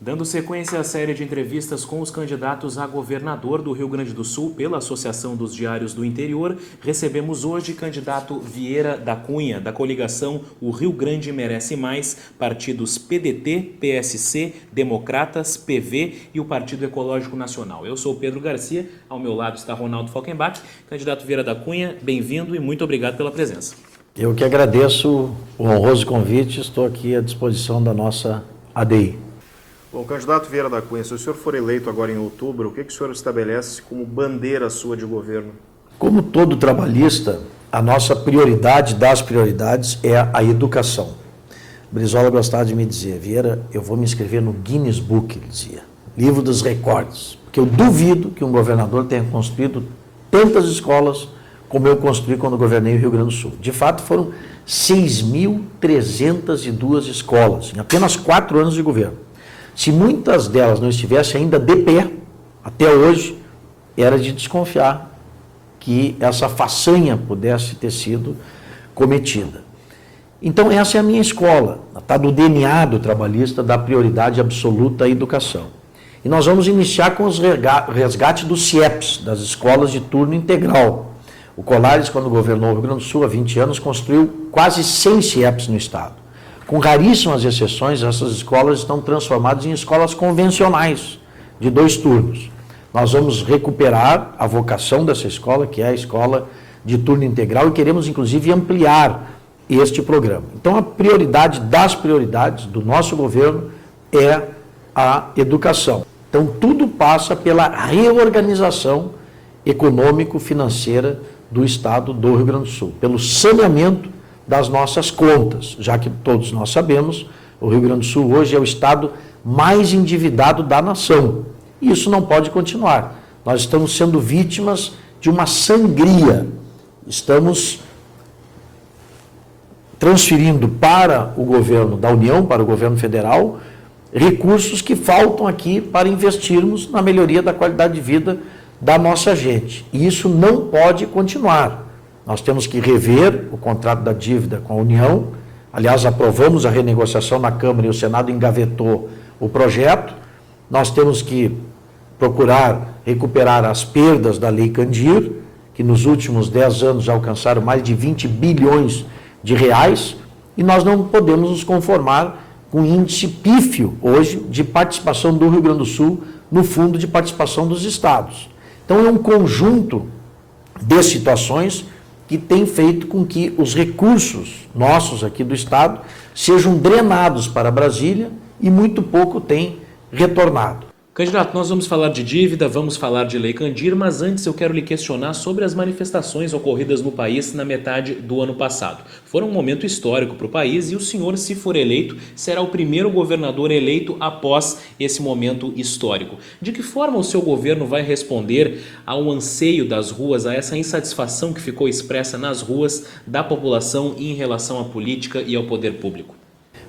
Dando sequência à série de entrevistas com os candidatos a governador do Rio Grande do Sul pela Associação dos Diários do Interior, recebemos hoje candidato Vieira da Cunha, da coligação O Rio Grande Merece Mais, partidos PDT, PSC, Democratas, PV e o Partido Ecológico Nacional. Eu sou o Pedro Garcia, ao meu lado está Ronaldo Falkenbach. Candidato Vieira da Cunha, bem-vindo e muito obrigado pela presença. Eu que agradeço o honroso convite, estou aqui à disposição da nossa ADI. Bom, candidato Vieira da Cunha, se o senhor for eleito agora em outubro, o que o senhor estabelece como bandeira sua de governo? Como todo trabalhista, a nossa prioridade das prioridades é a educação. Brizola gostava de me dizer: Vieira, eu vou me inscrever no Guinness Book, ele dizia, livro dos recordes, porque eu duvido que um governador tenha construído tantas escolas como eu construí quando governei o Rio Grande do Sul. De fato, foram 6.302 escolas em apenas 4 anos de governo. Se muitas delas não estivessem ainda de pé, até hoje, era de desconfiar que essa façanha pudesse ter sido cometida. Então, essa é a minha escola, está do DNA do trabalhista, da prioridade absoluta à educação. E nós vamos iniciar com os resgates dos CIEPs, das escolas de turno integral. O Colares, quando governou o Rio Grande do Sul há 20 anos, construiu quase 100 CIEPs no estado. Com raríssimas exceções, essas escolas estão transformadas em escolas convencionais, de 2 turnos. Nós vamos recuperar a vocação dessa escola, que é a escola de turno integral, e queremos, inclusive, ampliar este programa. Então, a prioridade das prioridades do nosso governo é a educação. Então, tudo passa pela reorganização econômico-financeira do estado do Rio Grande do Sul, pelo saneamento das nossas contas, já que todos nós sabemos, o Rio Grande do Sul hoje é o estado mais endividado da nação. E isso não pode continuar. Nós estamos sendo vítimas de uma sangria. Estamos transferindo para o governo da União, para o governo federal, recursos que faltam aqui para investirmos na melhoria da qualidade de vida da nossa gente. E isso não pode continuar. Nós temos que rever o contrato da dívida com a União. Aliás, aprovamos a renegociação na Câmara e o Senado engavetou o projeto. Nós temos que procurar recuperar as perdas da Lei Candir, que nos últimos 10 anos já alcançaram mais de 20 bilhões de reais, e nós não podemos nos conformar com o índice pífio hoje de participação do Rio Grande do Sul no Fundo de Participação dos Estados. Então, é um conjunto de situações que tem feito com que os recursos nossos aqui do estado sejam drenados para Brasília e muito pouco tem retornado. Candidato, nós vamos falar de dívida, vamos falar de Lei Candir, mas antes eu quero lhe questionar sobre as manifestações ocorridas no país na metade do ano passado. Foram um momento histórico para o país e o senhor, se for eleito, será o primeiro governador eleito após esse momento histórico. De que forma o seu governo vai responder ao anseio das ruas, a essa insatisfação que ficou expressa nas ruas da população em relação à política e ao poder público?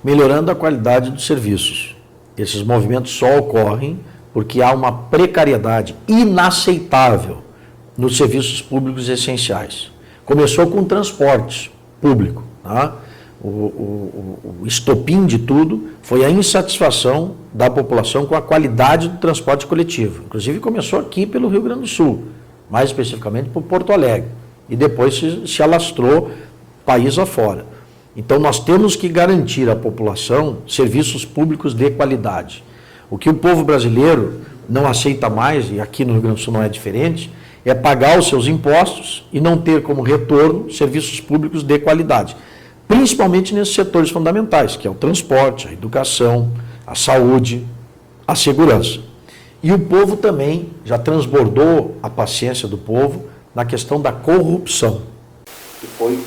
Melhorando a qualidade dos serviços. Esses movimentos só ocorrem porque há uma precariedade inaceitável nos serviços públicos essenciais. Começou com o transporte público. Tá? O estopim de tudo foi a insatisfação da população com a qualidade do transporte coletivo. Inclusive começou aqui pelo Rio Grande do Sul, mais especificamente por Porto Alegre, e depois se alastrou país afora. Então nós temos que garantir à população serviços públicos de qualidade. O que o povo brasileiro não aceita mais, e aqui no Rio Grande do Sul não é diferente, é pagar os seus impostos e não ter como retorno serviços públicos de qualidade, principalmente nesses setores fundamentais, que é o transporte, a educação, a saúde, a segurança. E o povo também já transbordou a paciência do povo na questão da corrupção, que foi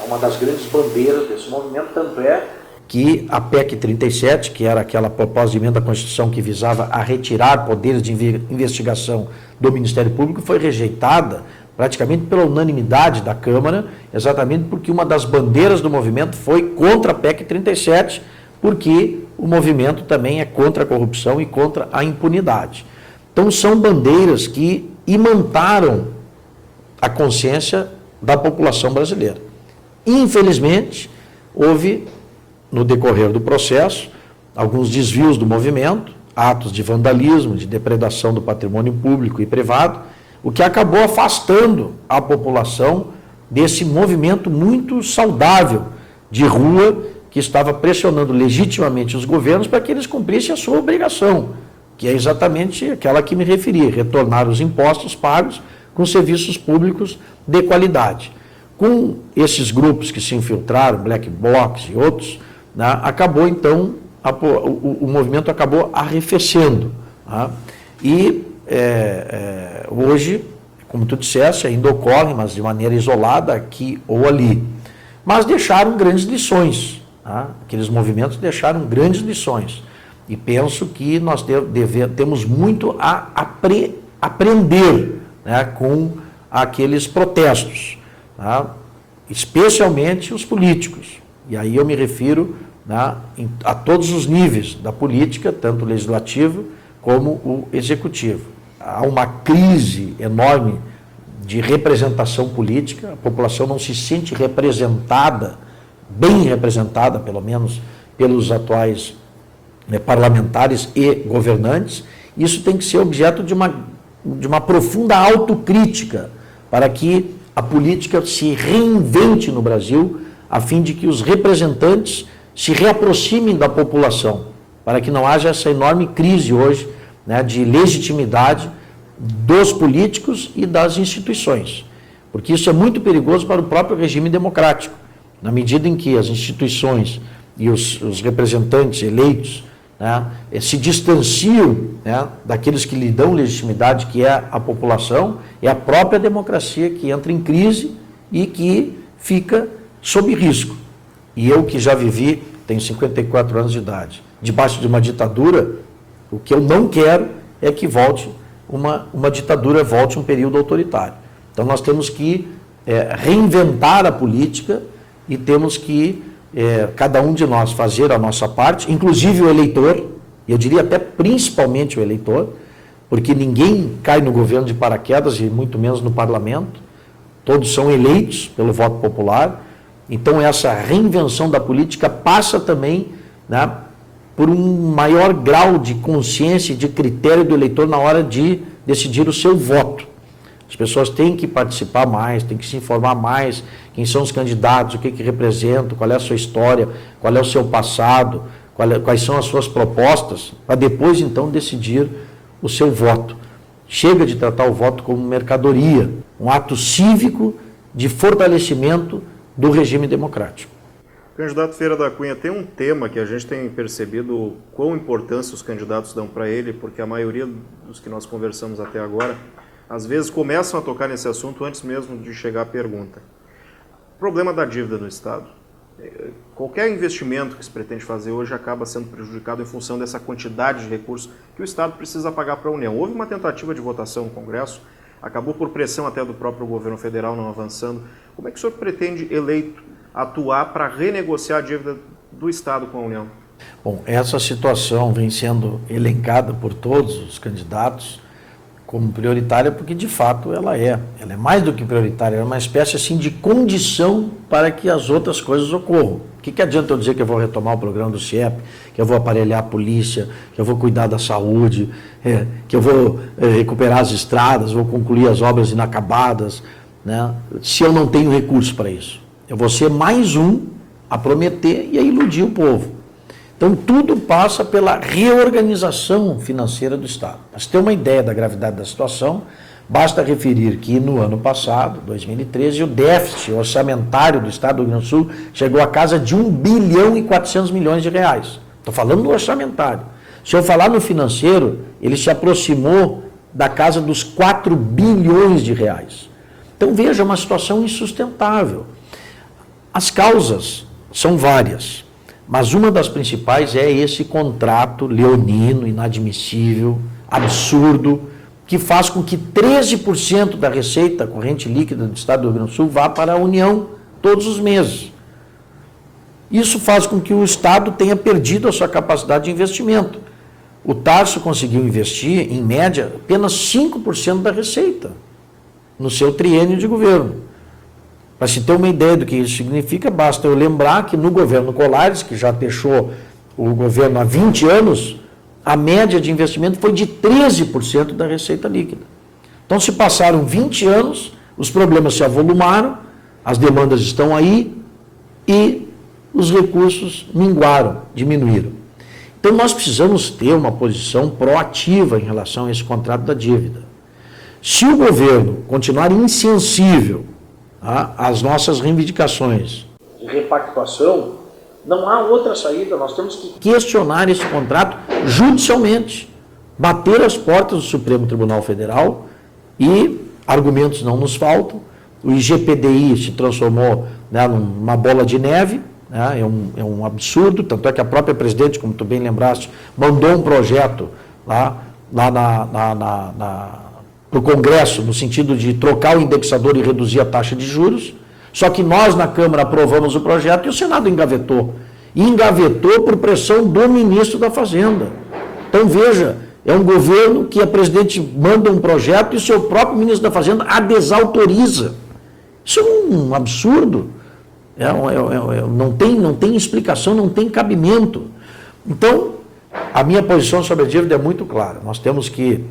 uma das grandes bandeiras desse movimento, tanto é que a PEC 37, que era aquela proposta de emenda à Constituição que visava a retirar poderes de investigação do Ministério Público, foi rejeitada praticamente pela unanimidade da Câmara, exatamente porque uma das bandeiras do movimento foi contra a PEC 37, porque o movimento também é contra a corrupção e contra a impunidade. Então são bandeiras que imantaram a consciência da população brasileira. Infelizmente, houve, no decorrer do processo, alguns desvios do movimento, atos de vandalismo, de depredação do patrimônio público e privado, o que acabou afastando a população desse movimento muito saudável de rua que estava pressionando legitimamente os governos para que eles cumprissem a sua obrigação, que é exatamente aquela que me referi, retornar os impostos pagos com serviços públicos de qualidade. Com esses grupos que se infiltraram, Black Blocs e outros, né, acabou então, o movimento acabou arrefecendo. Tá? E hoje, como tu disseste, ainda ocorre, mas de maneira isolada aqui ou ali. Mas deixaram grandes lições. Tá? Aqueles movimentos deixaram grandes lições. E penso que nós temos muito a aprender, né, com aqueles protestos, tá? Especialmente os políticos. E aí eu me refiro, né, a todos os níveis da política, tanto o legislativo como o executivo. Há uma crise enorme de representação política, a população não se sente representada, bem representada, pelo menos pelos atuais parlamentares e governantes. Isso tem que ser objeto de uma profunda autocrítica para que a política se reinvente no Brasil, a fim de que os representantes se reaproximem da população, para que não haja essa enorme crise hoje, né, de legitimidade dos políticos e das instituições. Porque isso é muito perigoso para o próprio regime democrático, na medida em que as instituições e os representantes eleitos, né, se distanciam, né, daqueles que lhe dão legitimidade, que é a população, é a própria democracia que entra em crise e que fica sob risco. E eu que já vivi, tenho 54 anos de idade, debaixo de uma ditadura, o que eu não quero é que volte uma ditadura, volte um período autoritário. Então nós temos que reinventar a política e temos que cada um de nós fazer a nossa parte, inclusive o eleitor, eu diria até principalmente o eleitor, porque ninguém cai no governo de paraquedas e muito menos no parlamento, todos são eleitos pelo voto popular. Então essa reinvenção da política passa também, né, por um maior grau de consciência e de critério do eleitor na hora de decidir o seu voto. As pessoas têm que participar mais, têm que se informar mais, quem são os candidatos, o que representam, qual é a sua história, qual é o seu passado, quais são as suas propostas, para depois então decidir o seu voto. Chega de tratar o voto como mercadoria, um ato cívico de fortalecimento do regime democrático. Candidato Vieira da Cunha, tem um tema que a gente tem percebido quão importância os candidatos dão para ele, porque a maioria dos que nós conversamos até agora, às vezes começam a tocar nesse assunto antes mesmo de chegar a pergunta. O problema da dívida no Estado. Qualquer investimento que se pretende fazer hoje acaba sendo prejudicado em função dessa quantidade de recursos que o Estado precisa pagar para a União. Houve uma tentativa de votação no Congresso, acabou por pressão até do próprio governo federal não avançando. Como é que o senhor pretende, eleito, atuar para renegociar a dívida do Estado com a União? Bom, essa situação vem sendo elencada por todos os candidatos como prioritária, porque de fato ela é mais do que prioritária, é uma espécie assim de condição para que as outras coisas ocorram. O que adianta eu dizer que eu vou retomar o programa do CIEP, que eu vou aparelhar a polícia, que eu vou cuidar da saúde, que eu vou recuperar as estradas, vou concluir as obras inacabadas, né, se eu não tenho recursos para isso? Eu vou ser mais um a prometer e a iludir o povo. Então, tudo passa pela reorganização financeira do Estado. Para você ter uma ideia da gravidade da situação, basta referir que no ano passado, 2013, o déficit orçamentário do Estado do Rio Grande do Sul chegou a casa de 1 bilhão e 400 milhões de reais. Estou falando do orçamentário. Se eu falar no financeiro, ele se aproximou da casa dos 4 bilhões de reais. Então, veja, uma situação insustentável. As causas são várias. Mas uma das principais é esse contrato leonino, inadmissível, absurdo, que faz com que 13% da receita corrente líquida do Estado do Rio Grande do Sul vá para a União todos os meses. Isso faz com que o Estado tenha perdido a sua capacidade de investimento. O Tarso conseguiu investir, em média, apenas 5% da receita no seu triênio de governo. Para se ter uma ideia do que isso significa, basta eu lembrar que no governo Colares, que já deixou o governo há 20 anos, a média de investimento foi de 13% da receita líquida. Então, se passaram 20 anos, os problemas se avolumaram, as demandas estão aí e os recursos minguaram, diminuíram. Então, nós precisamos ter uma posição proativa em relação a esse contrato da dívida. Se o governo continuar insensível às nossas reivindicações de repactuação, não há outra saída, nós temos que questionar esse contrato judicialmente, bater as portas do Supremo Tribunal Federal e argumentos não nos faltam. O IGPDI se transformou, né, numa bola de neve, né, é um absurdo, tanto é que a própria presidente, como tu bem lembraste, mandou um projeto lá para o Congresso, no sentido de trocar o indexador e reduzir a taxa de juros. Só que nós, na Câmara, aprovamos o projeto e o Senado engavetou. E engavetou por pressão do ministro da Fazenda. Então, veja, é um governo que a presidente manda um projeto e o seu próprio ministro da Fazenda a desautoriza. Isso é um absurdo. Não tem explicação, não tem cabimento. Então, a minha posição sobre a dívida é muito clara. Nós temos que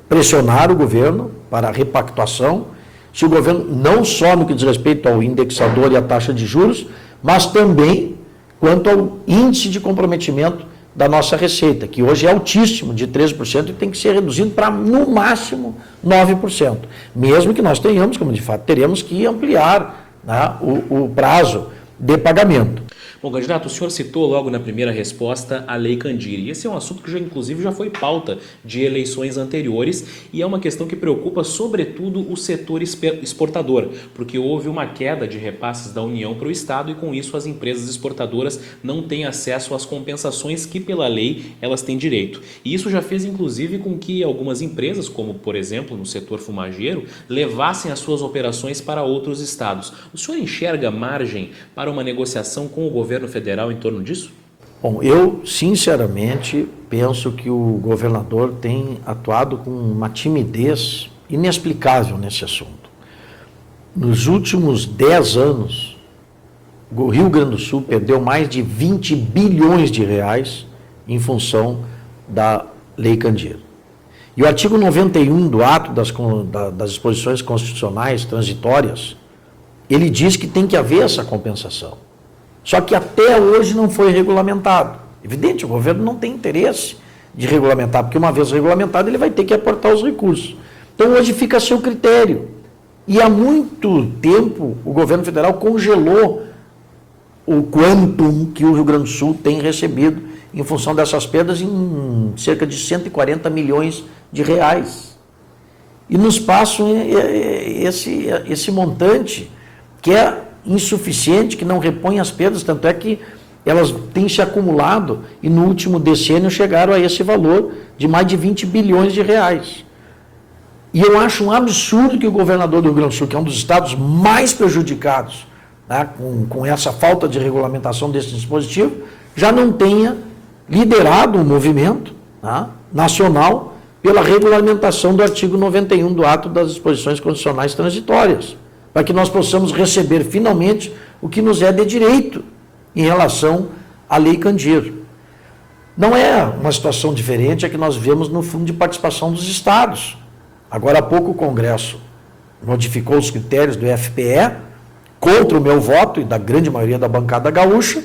pressionar o governo para a repactuação. Se o governo, não só no que diz respeito ao indexador e à taxa de juros, mas também quanto ao índice de comprometimento da nossa receita, que hoje é altíssimo, de 13%, e tem que ser reduzido para, no máximo, 9%. Mesmo que nós tenhamos, como de fato teremos, que ampliar, né, o prazo de pagamento. Bom, candidato, o senhor citou logo na primeira resposta a Lei Candir, e esse é um assunto que inclusive já foi pauta de eleições anteriores e é uma questão que preocupa sobretudo o setor exportador, porque houve uma queda de repasses da União para o Estado e com isso as empresas exportadoras não têm acesso às compensações que pela lei elas têm direito. E isso já fez inclusive com que algumas empresas, como por exemplo no setor fumageiro, levassem as suas operações para outros estados. O senhor enxerga margem para uma negociação com o governo federal em torno disso? Bom, eu sinceramente penso que o governador tem atuado com uma timidez inexplicável nesse assunto. Nos últimos 10 anos, o Rio Grande do Sul perdeu mais de 20 bilhões de reais em função da Lei Candir. E o artigo 91 do ato das disposições constitucionais transitórias, ele diz que tem que haver essa compensação. Só que até hoje não foi regulamentado. Evidente, o governo não tem interesse de regulamentar, porque uma vez regulamentado ele vai ter que aportar os recursos. Então hoje fica a seu critério. E há muito tempo o governo federal congelou o quantum que o Rio Grande do Sul tem recebido em função dessas perdas em cerca de 140 milhões de reais. E nos passam esse montante que é insuficiente, que não repõe as perdas, tanto é que elas têm se acumulado e no último decênio chegaram a esse valor de mais de 20 bilhões de reais. E eu acho um absurdo que o governador do Rio Grande do Sul, que é um dos estados mais prejudicados, né, com essa falta de regulamentação desse dispositivo, já não tenha liderado um movimento, né, nacional pela regulamentação do artigo 91 do ato das disposições constitucionais transitórias, para que nós possamos receber finalmente o que nos é de direito em relação à Lei Candir. Não é uma situação diferente a que nós vemos no Fundo de Participação dos Estados. Agora há pouco o Congresso modificou os critérios do FPE, contra o meu voto e da grande maioria da bancada gaúcha,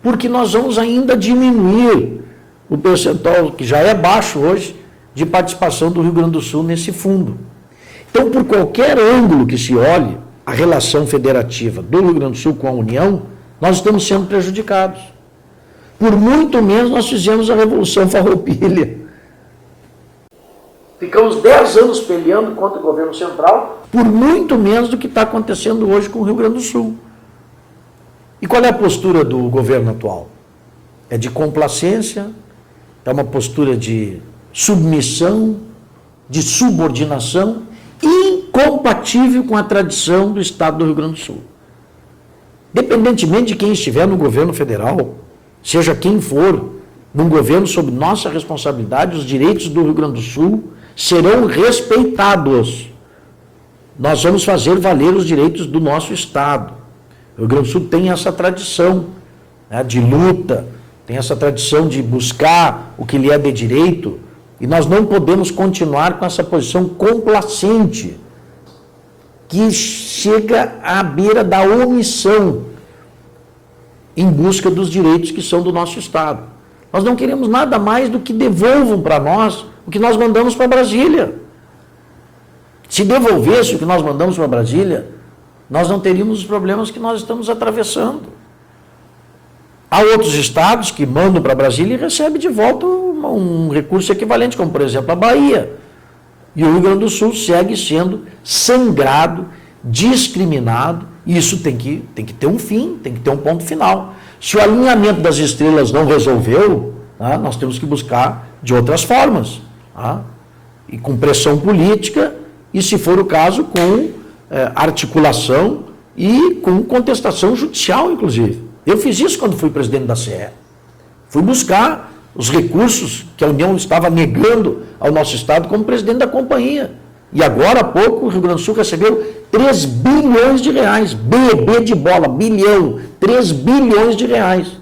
porque nós vamos ainda diminuir o percentual, que já é baixo hoje, de participação do Rio Grande do Sul nesse fundo. Então, por qualquer ângulo que se olhe a relação federativa do Rio Grande do Sul com a União, nós estamos sendo prejudicados. Por muito menos nós fizemos a Revolução Farroupilha. Ficamos 10 anos peleando contra o governo central, por muito menos do que está acontecendo hoje com o Rio Grande do Sul. E qual é a postura do governo atual? É de complacência, é uma postura de submissão, de subordinação, incompatível com a tradição do Estado do Rio Grande do Sul. Independentemente de quem estiver no governo federal, seja quem for, num governo sob nossa responsabilidade, os direitos do Rio Grande do Sul serão respeitados. Nós vamos fazer valer os direitos do nosso Estado. O Rio Grande do Sul tem essa tradição, né, de luta, tem essa tradição de buscar o que lhe é de direito, e nós não podemos continuar com essa posição complacente, que chega à beira da omissão em busca dos direitos que são do nosso Estado. Nós não queremos nada mais do que devolvam para nós o que nós mandamos para Brasília. Se devolvesse o que nós mandamos para Brasília, nós não teríamos os problemas que nós estamos atravessando. Há outros estados que mandam para Brasília e recebem de volta um recurso equivalente, como por exemplo a Bahia. E o Rio Grande do Sul segue sendo sangrado, discriminado, e isso tem que ter um fim, tem que ter um ponto final. Se o alinhamento das estrelas não resolveu, nós temos que buscar de outras formas, e com pressão política, e se for o caso, com articulação e com contestação judicial, inclusive. Eu fiz isso quando fui presidente da CE. Fui buscar os recursos que a União estava negando ao nosso Estado como presidente da companhia. E agora há pouco o Rio Grande do Sul recebeu 3 bilhões de reais, B de bola, bilhão, 3 bilhões de reais,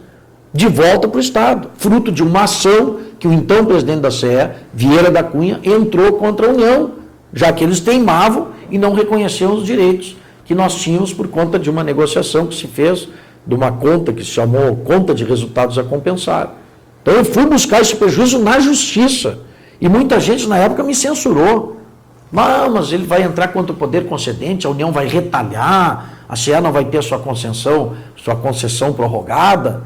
de volta para o Estado, fruto de uma ação que o então presidente da CE, Vieira da Cunha, entrou contra a União, já que eles teimavam e não reconheciam os direitos que nós tínhamos por conta de uma negociação que se fez de uma conta que se chamou Conta de Resultados a Compensar. Então eu fui buscar esse prejuízo na justiça, e muita gente na época me censurou. Mas ele vai entrar contra o poder concedente, a União vai retalhar, a CE não vai ter sua concessão prorrogada.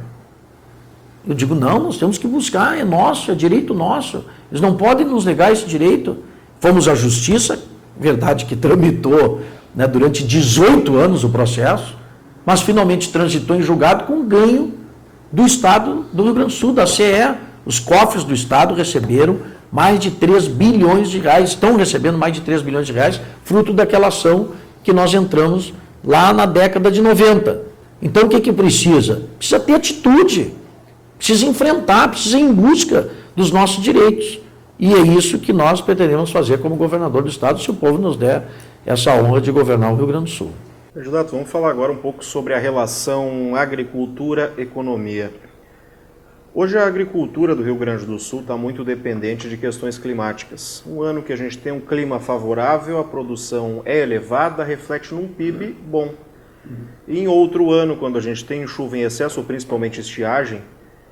Eu digo, não, nós temos que buscar, é nosso, é direito nosso. Eles não podem nos negar esse direito. Fomos à justiça, verdade que tramitou, né, durante 18 anos o processo, mas finalmente transitou em julgado com ganho do Estado do Rio Grande do Sul, da CE. Os cofres do Estado receberam mais de 3 bilhões de reais, estão recebendo mais de 3 bilhões de reais, fruto daquela ação que nós entramos lá na década de 90. Então o que precisa? Precisa ter atitude, precisa enfrentar, precisa ir em busca dos nossos direitos. E é isso que nós pretendemos fazer como governador do Estado, se o povo nos der essa honra de governar o Rio Grande do Sul. Candidato, vamos falar agora um pouco sobre a relação agricultura-economia. Hoje a agricultura do Rio Grande do Sul está muito dependente de questões climáticas. Um ano que a gente tem um clima favorável, a produção é elevada, reflete num PIB bom. E em outro ano, quando a gente tem chuva em excesso, ou principalmente estiagem,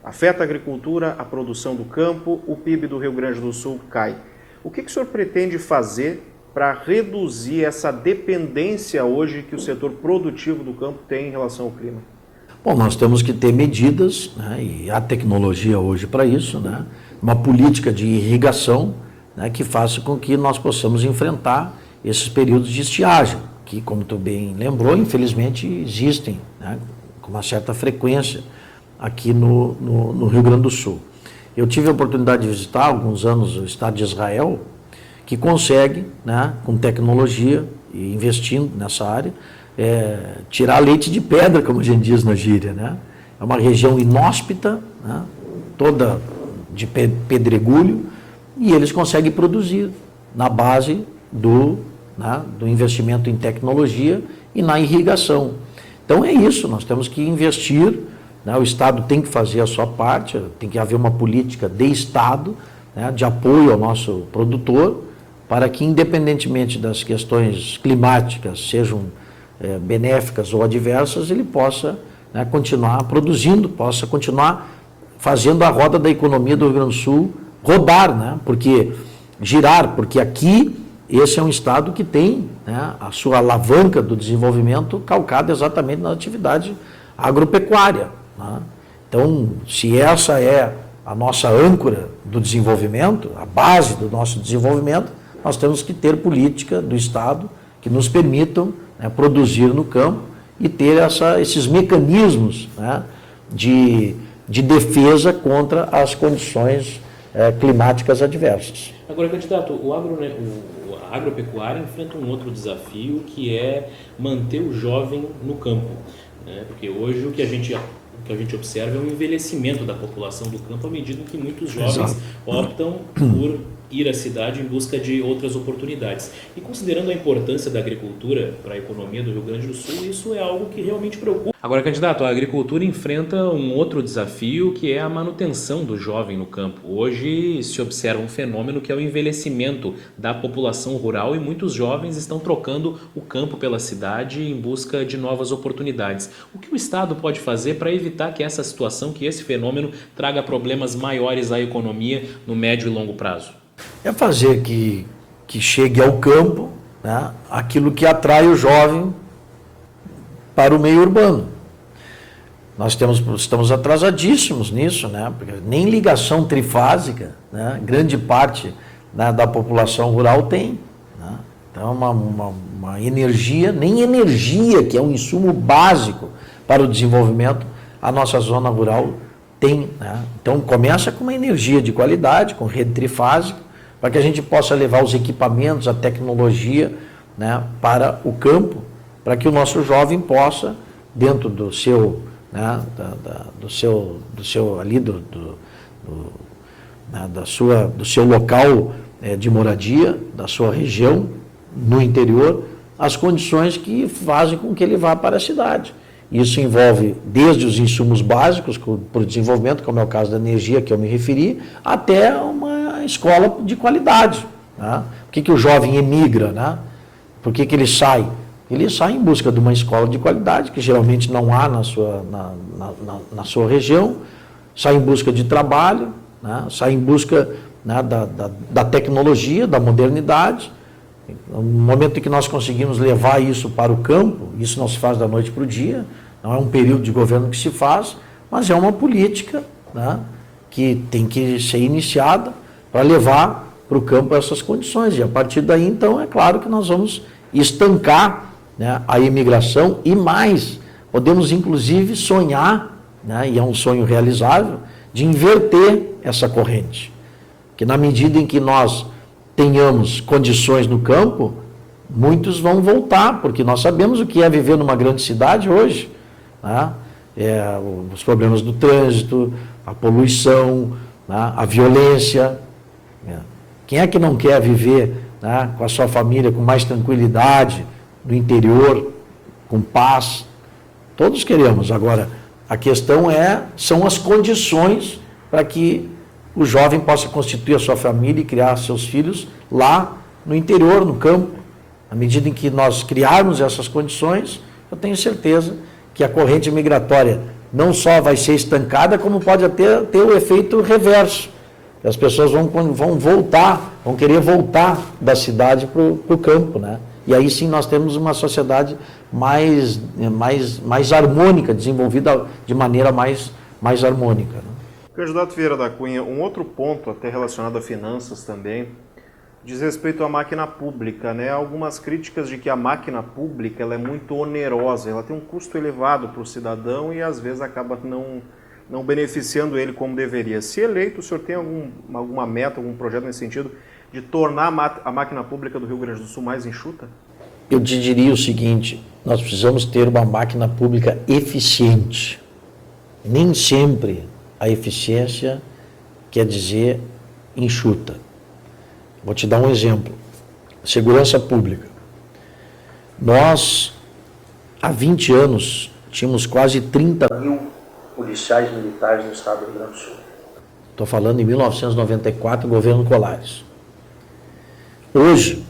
afeta a agricultura, a produção do campo, o PIB do Rio Grande do Sul cai. O que o senhor pretende fazer para reduzir essa dependência hoje que o setor produtivo do campo tem em relação ao clima? Bom, nós temos que ter medidas, né, e há tecnologia hoje para isso, né, uma política de irrigação, né, que faça com que nós possamos enfrentar esses períodos de estiagem, que, como tu bem lembrou, infelizmente existem, né, com uma certa frequência aqui no Rio Grande do Sul. Eu tive a oportunidade de visitar há alguns anos o estado de Israel, que consegue, né, com tecnologia e investindo nessa área, tirar leite de pedra, como a gente diz na gíria, né? É uma região inóspita, né, toda de pedregulho, e eles conseguem produzir na base do investimento em tecnologia e na irrigação. Então é isso, nós temos que investir, né, o Estado tem que fazer a sua parte, tem que haver uma política de Estado, né, de apoio ao nosso produtor, para que, independentemente das questões climáticas sejam benéficas ou adversas, ele possa, né, continuar produzindo, possa continuar fazendo a roda da economia do Rio Grande do Sul rodar, né, porque aqui esse é um estado que tem, né, a sua alavanca do desenvolvimento calcada exatamente na atividade agropecuária, né. Então, se essa é a nossa âncora do desenvolvimento, a base do nosso desenvolvimento, nós temos que ter política do Estado que nos permitam, né, produzir no campo e ter esses mecanismos, né, de defesa contra as condições climáticas adversas. Agora, candidato, a agropecuária enfrenta um outro desafio, que é manter o jovem no campo, né? Porque hoje o que a gente observa é um envelhecimento da população do campo à medida que muitos jovens optam por ir à cidade em busca de outras oportunidades. E considerando a importância da agricultura para a economia do Rio Grande do Sul, isso é algo que realmente preocupa. Agora, candidato, a agricultura enfrenta um outro desafio, que é a manutenção do jovem no campo. Hoje se observa um fenômeno que é o envelhecimento da população rural e muitos jovens estão trocando o campo pela cidade em busca de novas oportunidades. O que o Estado pode fazer para evitar que essa situação, que esse fenômeno traga problemas maiores à economia no médio e longo prazo? É fazer que chegue ao campo, né, aquilo que atrai o jovem para o meio urbano. Nós estamos atrasadíssimos nisso, né, porque nem ligação trifásica, né, grande parte, né, da população rural tem. Né, então, uma energia, nem energia, que é um insumo básico para o desenvolvimento, a nossa zona rural tem. Né. Então, começa com uma energia de qualidade, com rede trifásica, para que a gente possa levar os equipamentos, a tecnologia, né, para o campo, para que o nosso jovem possa, dentro do seu, né, do seu ali, né, do seu local de moradia, da sua região, no interior, as condições que fazem com que ele vá para a cidade. Isso envolve desde os insumos básicos para o desenvolvimento, como é o caso da energia que eu me referi, até uma escola de qualidade. Né? Por que o jovem emigra? Né? Por que ele sai? Ele sai em busca de uma escola de qualidade, que geralmente não há na sua região, sai em busca de trabalho, né? Sai em busca, né, da tecnologia, da modernidade. No momento em que nós conseguimos levar isso para o campo, isso não se faz da noite para o dia, não é um período de governo que se faz, mas é uma política, né, que tem que ser iniciada para levar para o campo essas condições. E a partir daí, então, é claro que nós vamos estancar, né, a imigração e mais. Podemos, inclusive, sonhar, né, e é um sonho realizável, de inverter essa corrente. Que na medida em que nós tenhamos condições no campo, muitos vão voltar, porque nós sabemos o que é viver numa grande cidade hoje. Né? Os problemas do trânsito, a poluição, né, a violência. Né? Quem é que não quer viver, né, com a sua família com mais tranquilidade, no interior, com paz? Todos queremos. Agora, a questão são as condições para que o jovem possa constituir a sua família e criar seus filhos lá no interior, no campo. À medida em que nós criarmos essas condições, eu tenho certeza que a corrente migratória não só vai ser estancada, como pode até ter o efeito reverso. As pessoas vão voltar, vão querer voltar da cidade para o campo, né? E aí sim nós temos uma sociedade mais harmônica, desenvolvida de maneira mais harmônica. Né? Candidato Vieira da Cunha, um outro ponto, até relacionado a finanças também, diz respeito à máquina pública, né? Algumas críticas de que a máquina pública ela é muito onerosa, ela tem um custo elevado para o cidadão e às vezes acaba não beneficiando ele como deveria. Se eleito, o senhor tem alguma meta, algum projeto nesse sentido, de tornar a máquina pública do Rio Grande do Sul mais enxuta? Eu te diria o seguinte: nós precisamos ter uma máquina pública eficiente. Nem sempre a eficiência quer dizer enxuta. Vou te dar um exemplo. Segurança pública. Nós, há 20 anos, tínhamos quase 30 mil policiais militares no estado do Rio Grande do Sul. Estou falando em 1994, governo Colares. Hoje,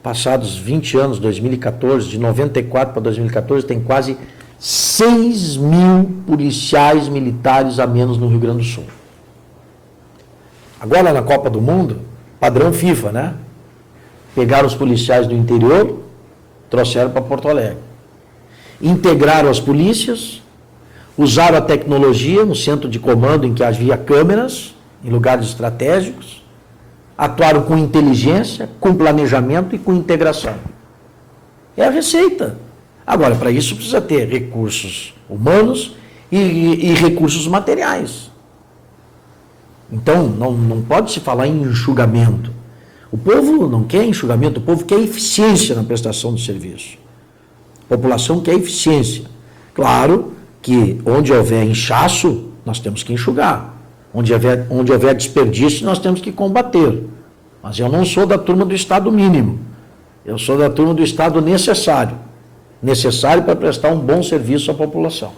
passados 20 anos, 2014, de 94 para 2014, tem quase 6 mil policiais militares a menos no Rio Grande do Sul. Agora, na Copa do Mundo, padrão FIFA, né? Pegaram os policiais do interior, trouxeram para Porto Alegre. Integraram as polícias, usaram a tecnologia no centro de comando em que havia câmeras, em lugares estratégicos, atuaram com inteligência, com planejamento e com integração. É a receita. Agora, para isso precisa ter recursos humanos e recursos materiais. Então, não pode se falar em enxugamento. O povo não quer enxugamento, o povo quer eficiência na prestação do serviço. A população quer eficiência. Claro que onde houver inchaço, nós temos que enxugar. Onde houver desperdício, nós temos que combater. Mas eu não sou da turma do Estado mínimo. Eu sou da turma do Estado necessário. Necessário para prestar um bom serviço à população.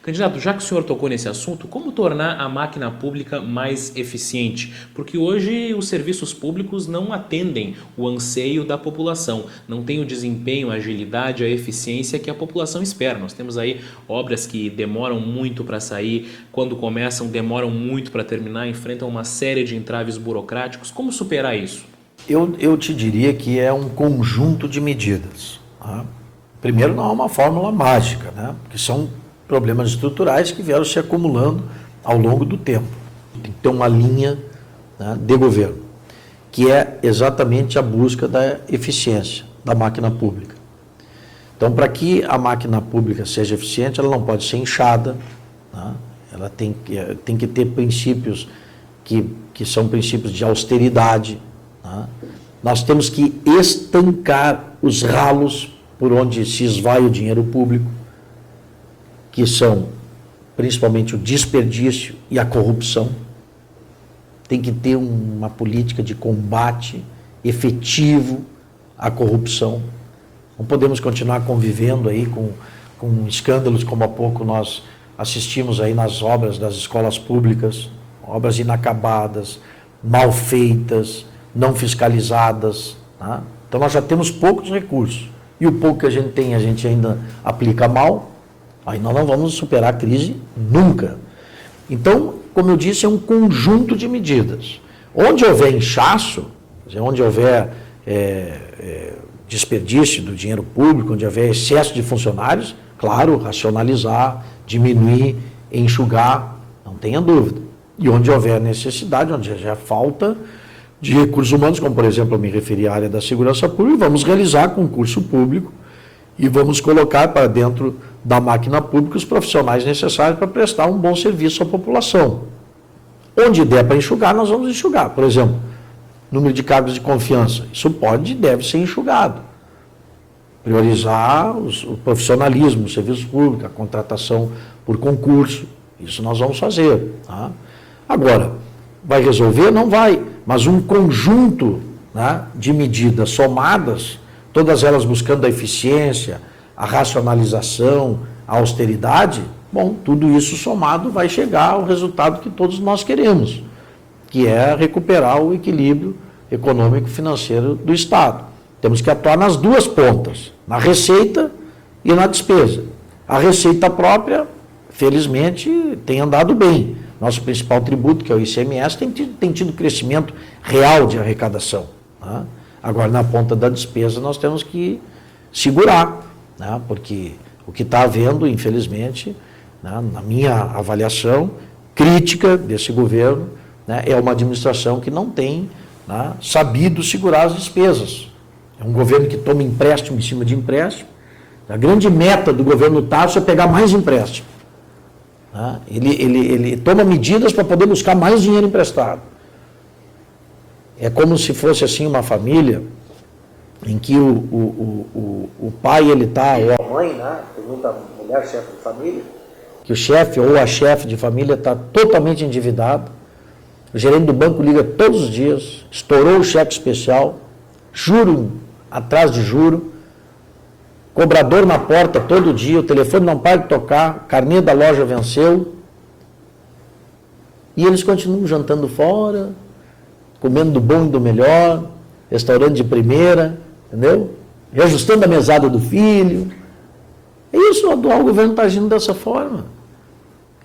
Candidato, já que o senhor tocou nesse assunto, como tornar a máquina pública mais eficiente? Porque hoje os serviços públicos não atendem o anseio da população, não tem o desempenho, a agilidade, a eficiência que a população espera. Nós temos aí obras que demoram muito para sair, quando começam demoram muito para terminar, enfrentam uma série de entraves burocráticos. Como superar isso? Eu te diria que é um conjunto de medidas. Tá? Primeiro, não é uma fórmula mágica, né? Porque são problemas estruturais que vieram se acumulando ao longo do tempo. Tem que ter uma linha, né, de governo, que é exatamente a busca da eficiência da máquina pública. Então, para que a máquina pública seja eficiente, ela não pode ser inchada, né? Ela tem que ter princípios que são princípios de austeridade. Né? Nós temos que estancar os ralos por onde se esvai o dinheiro público, que são principalmente o desperdício e a corrupção. Tem que ter uma política de combate efetivo à corrupção. Não podemos continuar convivendo aí com escândalos como há pouco nós assistimos aí nas obras das escolas públicas, obras inacabadas, mal feitas, não fiscalizadas. Tá? Então nós já temos poucos recursos. E o pouco que a gente ainda aplica mal. Aí nós não vamos superar a crise nunca. Então, como eu disse, é um conjunto de medidas. Onde houver inchaço, onde houver desperdício do dinheiro público, onde houver excesso de funcionários, claro, racionalizar, diminuir, enxugar, não tenha dúvida. E onde houver necessidade, onde já falta de recursos humanos, como por exemplo eu me referi à área da segurança pública, vamos realizar concurso público e vamos colocar para dentro da máquina pública os profissionais necessários para prestar um bom serviço à população. Onde der para enxugar, nós vamos enxugar. Por exemplo, número de cargos de confiança. Isso pode e deve ser enxugado. Priorizar o profissionalismo, o serviço público, a contratação por concurso. Isso nós vamos fazer. Tá? Agora, vai resolver? Não vai. Mas um conjunto, né, de medidas somadas, todas elas buscando a eficiência, a racionalização, a austeridade, bom, tudo isso somado vai chegar ao resultado que todos nós queremos, que é recuperar o equilíbrio econômico-financeiro do Estado. Temos que atuar nas duas pontas, na receita e na despesa. A receita própria, felizmente, tem andado bem. Nosso principal tributo, que é o ICMS, tem tido crescimento real de arrecadação. Tá? Agora, na ponta da despesa, nós temos que segurar, né? Porque o que está havendo, infelizmente, né, na minha avaliação crítica desse governo, né, é uma administração que não tem, né, sabido segurar as despesas. É um governo que toma empréstimo em cima de empréstimo. A grande meta do governo Tarso é pegar mais empréstimo. Né? Ele toma medidas para poder buscar mais dinheiro emprestado. É como se fosse assim uma família em que o pai, ele está, ou a mãe, né? Tem muita mulher chefe de família, que o chefe ou a chefe de família está totalmente endividado, o gerente do banco liga todos os dias, estourou o cheque especial, juro atrás de juro, cobrador na porta todo dia, o telefone não para de tocar, carnê da loja venceu, e eles continuam jantando fora, comendo do bom e do melhor, restaurante de primeira, entendeu? Reajustando a mesada do filho. É isso, o atual governo está agindo dessa forma.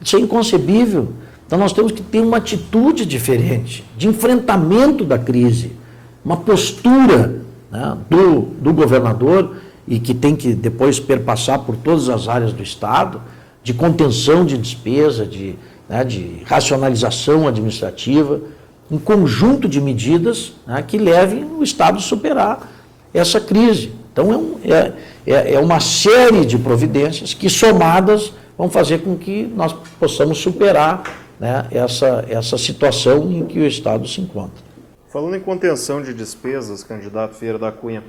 Isso é inconcebível. Então nós temos que ter uma atitude diferente, de enfrentamento da crise, uma postura, né, do governador, e que tem que depois perpassar por todas as áreas do Estado, de contenção de despesa, de racionalização administrativa, um conjunto de medidas, né, que levem o Estado a superar essa crise. Então é uma série de providências que, somadas, vão fazer com que nós possamos superar, né, essa situação em que o Estado se encontra. Falando em contenção de despesas, candidato Vieira da Cunha,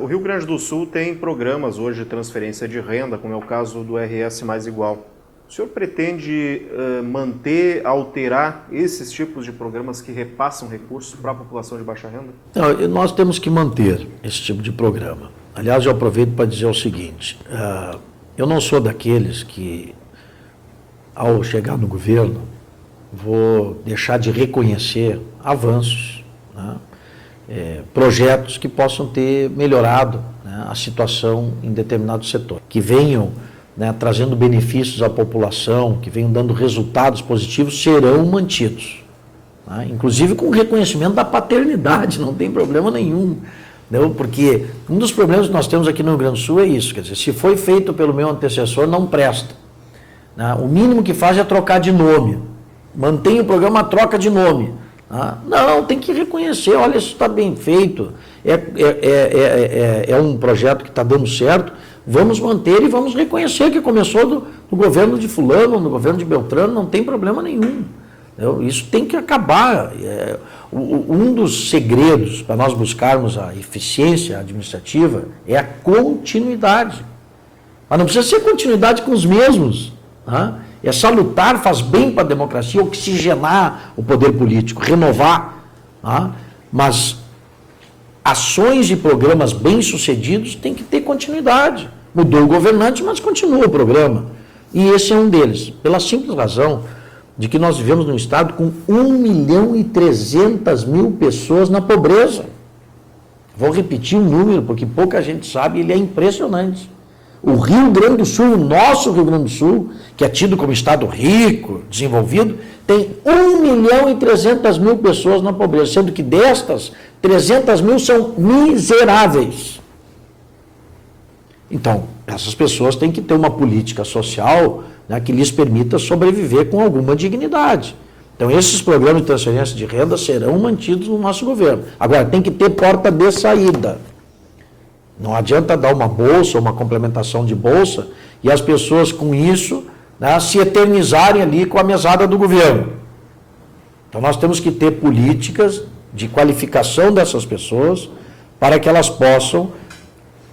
o Rio Grande do Sul tem programas hoje de transferência de renda, como é o caso do RS Mais Igual. O senhor pretende manter, alterar esses tipos de programas que repassam recursos para a população de baixa renda? Não, nós temos que manter esse tipo de programa. Aliás, eu aproveito para dizer o seguinte, eu não sou daqueles que, ao chegar no governo, vou deixar de reconhecer avanços, né? Projetos que possam ter melhorado, né, a situação em determinado setor, que venham, né, trazendo benefícios à população, que venham dando resultados positivos, serão mantidos. Né? Inclusive com o reconhecimento da paternidade, não tem problema nenhum. Não? Porque um dos problemas que nós temos aqui no Rio Grande do Sul é isso, quer dizer, se foi feito pelo meu antecessor, não presta. Né? O mínimo que faz é trocar de nome. Mantém o programa, troca de nome. Não, tem que reconhecer, olha, isso está bem feito, é um projeto que está dando certo, vamos manter e vamos reconhecer que começou do governo de fulano, no governo de Beltrano, não tem problema nenhum. Isso tem que acabar. Um dos segredos para nós buscarmos a eficiência administrativa é a continuidade. Mas não precisa ser continuidade com os mesmos. É salutar, faz bem para a democracia, oxigenar o poder político, renovar. Mas ações e programas bem-sucedidos têm que ter continuidade. Mudou o governante, mas continua o programa. E esse é um deles, pela simples razão de que nós vivemos num estado com 1.300.000 pessoas na pobreza. Vou repetir o número, porque pouca gente sabe, ele é impressionante. O Rio Grande do Sul, o nosso Rio Grande do Sul, que é tido como estado rico, desenvolvido, tem 1.300.000 pessoas na pobreza, sendo que destas, 300.000 são miseráveis. Então, essas pessoas têm que ter uma política social, né, que lhes permita sobreviver com alguma dignidade. Então, esses programas de transferência de renda serão mantidos no nosso governo. Agora, tem que ter porta de saída. Não adianta dar uma bolsa, uma complementação de bolsa, e as pessoas com isso, né, se eternizarem ali com a mesada do governo. Então nós temos que ter políticas de qualificação dessas pessoas para que elas possam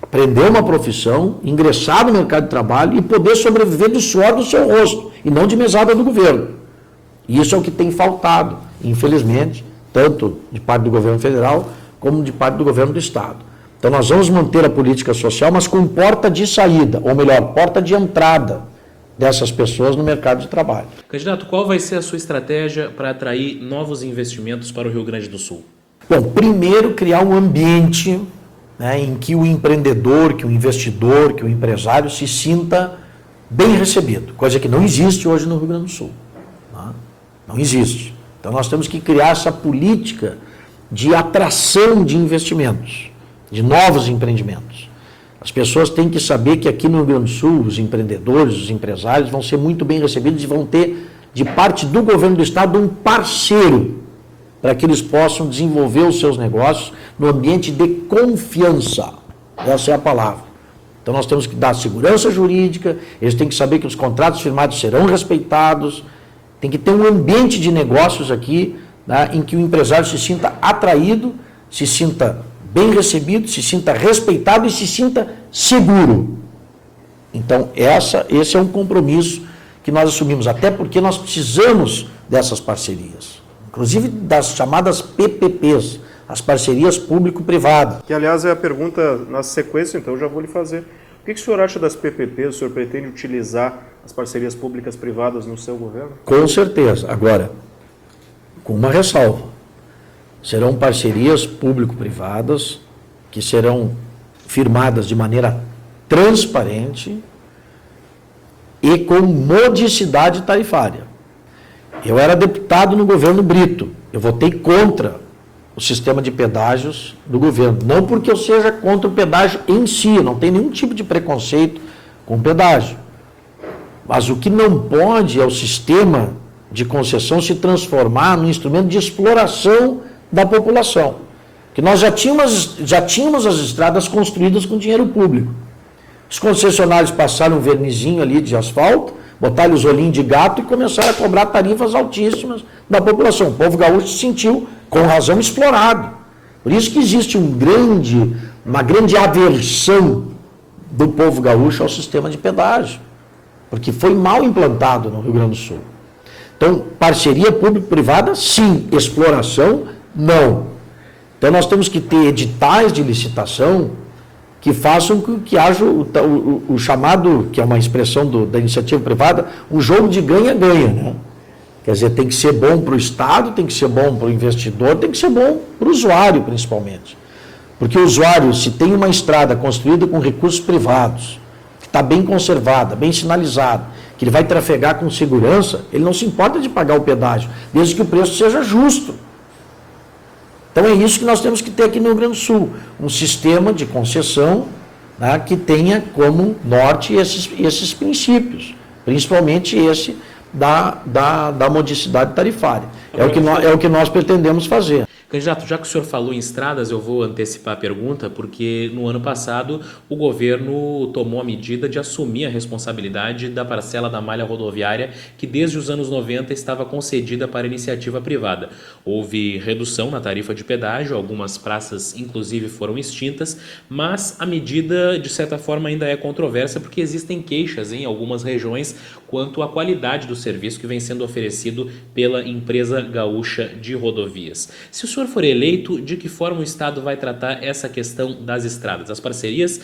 aprender uma profissão, ingressar no mercado de trabalho e poder sobreviver do suor do seu rosto, e não de mesada do governo. E isso é o que tem faltado, infelizmente, tanto de parte do governo federal como de parte do governo do estado. Então nós vamos manter a política social, mas com porta de saída, ou melhor, porta de entrada dessas pessoas no mercado de trabalho. Candidato, qual vai ser a sua estratégia para atrair novos investimentos para o Rio Grande do Sul? Bom, primeiro criar um ambiente, né, em que o empreendedor, que o investidor, que o empresário se sinta bem recebido, coisa que não existe hoje no Rio Grande do Sul. Não existe. Então nós temos que criar essa política de atração de investimentos, de novos empreendimentos. As pessoas têm que saber que aqui no Rio Grande do Sul, os empreendedores, os empresários vão ser muito bem recebidos e vão ter, de parte do governo do estado, um parceiro para que eles possam desenvolver os seus negócios no ambiente de confiança. Essa é a palavra. Então nós temos que dar segurança jurídica, eles têm que saber que os contratos firmados serão respeitados, tem que ter um ambiente de negócios aqui, né, em que o empresário se sinta atraído, se sinta bem recebido, se sinta respeitado e se sinta seguro. Então, esse é um compromisso que nós assumimos, até porque nós precisamos dessas parcerias, inclusive das chamadas PPPs, as parcerias público-privadas. Que, aliás, é a pergunta na sequência, então eu já vou lhe fazer. O que o senhor acha das PPPs? O senhor pretende utilizar as parcerias públicas-privadas no seu governo? Com certeza. Agora, com uma ressalva. Serão parcerias público-privadas que serão firmadas de maneira transparente e com modicidade tarifária. Eu era deputado no governo Brito, eu votei contra o sistema de pedágios do governo, não porque eu seja contra o pedágio em si, não tem nenhum tipo de preconceito com o pedágio, mas o que não pode é o sistema de concessão se transformar num instrumento de exploração da população, que nós já tínhamos as estradas construídas com dinheiro público. Os concessionários passaram um vernizinho ali de asfalto, botaram os olhinhos de gato e começaram a cobrar tarifas altíssimas da população. O povo gaúcho se sentiu, com razão, explorado. Por isso que existe uma grande aversão do povo gaúcho ao sistema de pedágio. porque foi mal implantado no Rio Grande do Sul. Então, parceria público-privada, sim. Exploração, não. Então, nós temos que ter editais de licitação que façam com que haja o chamado, que é uma expressão da iniciativa privada, um jogo de ganha-ganha, né? Quer dizer, tem que ser bom para o Estado, tem que ser bom para o investidor, tem que ser bom para o usuário, principalmente. Porque o usuário, se tem uma estrada construída com recursos privados, que está bem conservada, bem sinalizada, que ele vai trafegar com segurança, ele não se importa de pagar o pedágio, desde que o preço seja justo. Então é isso que nós temos que ter aqui no Rio Grande do Sul, um sistema de concessão, né, que tenha como norte esses princípios, principalmente esse da modicidade tarifária. É o que nós pretendemos fazer. Candidato, já que o senhor falou em estradas, eu vou antecipar a pergunta, porque no ano passado o governo tomou a medida de assumir a responsabilidade da parcela da malha rodoviária que desde os anos 90 estava concedida para iniciativa privada. Houve redução na tarifa de pedágio, algumas praças inclusive foram extintas, mas a medida de certa forma ainda é controversa porque existem queixas em algumas regiões quanto à qualidade do serviço que vem sendo oferecido pela empresa gaúcha de rodovias. Se o senhor for eleito, de que forma o Estado vai tratar essa questão das estradas? As parcerias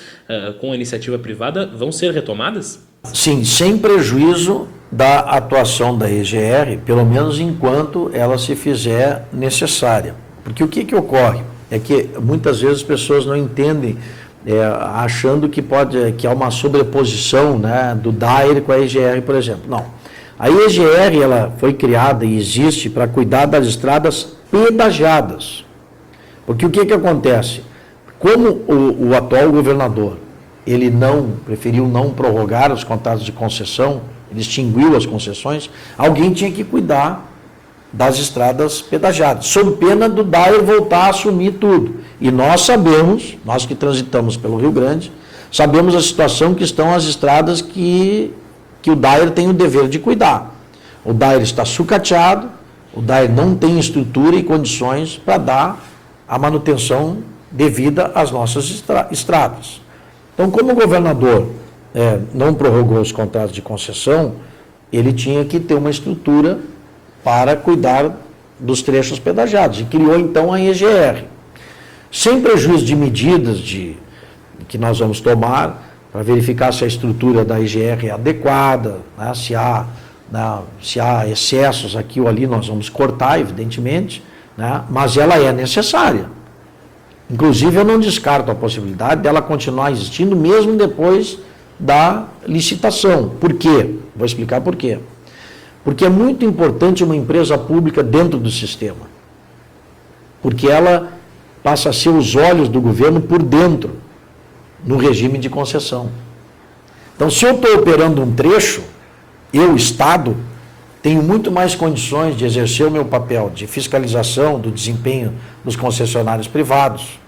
com a iniciativa privada vão ser retomadas? Sim, sem prejuízo da atuação da EGR, pelo menos enquanto ela se fizer necessária. Porque o que ocorre? É que muitas vezes as pessoas não entendem, achando que há uma sobreposição, né, do DAER com a EGR, por exemplo. Não. A EGR ela foi criada e existe para cuidar das estradas pedagiadas. Porque o que acontece? Como o atual governador, ele preferiu não prorrogar os contratos de concessão, ele extinguiu as concessões, alguém tinha que cuidar das estradas pedagiadas, sob pena do DAER voltar a assumir tudo. E nós sabemos, nós que transitamos pelo Rio Grande, sabemos a situação que estão as estradas que o DAER tem o dever de cuidar. O DAER está sucateado, o DAER não tem estrutura e condições para dar a manutenção devida às nossas estradas. Então, como o governador não prorrogou os contratos de concessão, ele tinha que ter uma estrutura para cuidar dos trechos pedagiados e criou então a EGR. Sem prejuízo de medidas que nós vamos tomar para verificar se a estrutura da EGR é adequada, né, se há excessos aqui ou ali, nós vamos cortar, evidentemente, né, mas ela é necessária. Inclusive, eu não descarto a possibilidade dela continuar existindo mesmo depois da licitação. Por quê? Vou explicar por quê. Porque é muito importante uma empresa pública dentro do sistema. Porque ela passa a ser os olhos do governo por dentro, no regime de concessão. Então, se eu estou operando um trecho, eu, Estado, tenho muito mais condições de exercer o meu papel de fiscalização do desempenho dos concessionários privados.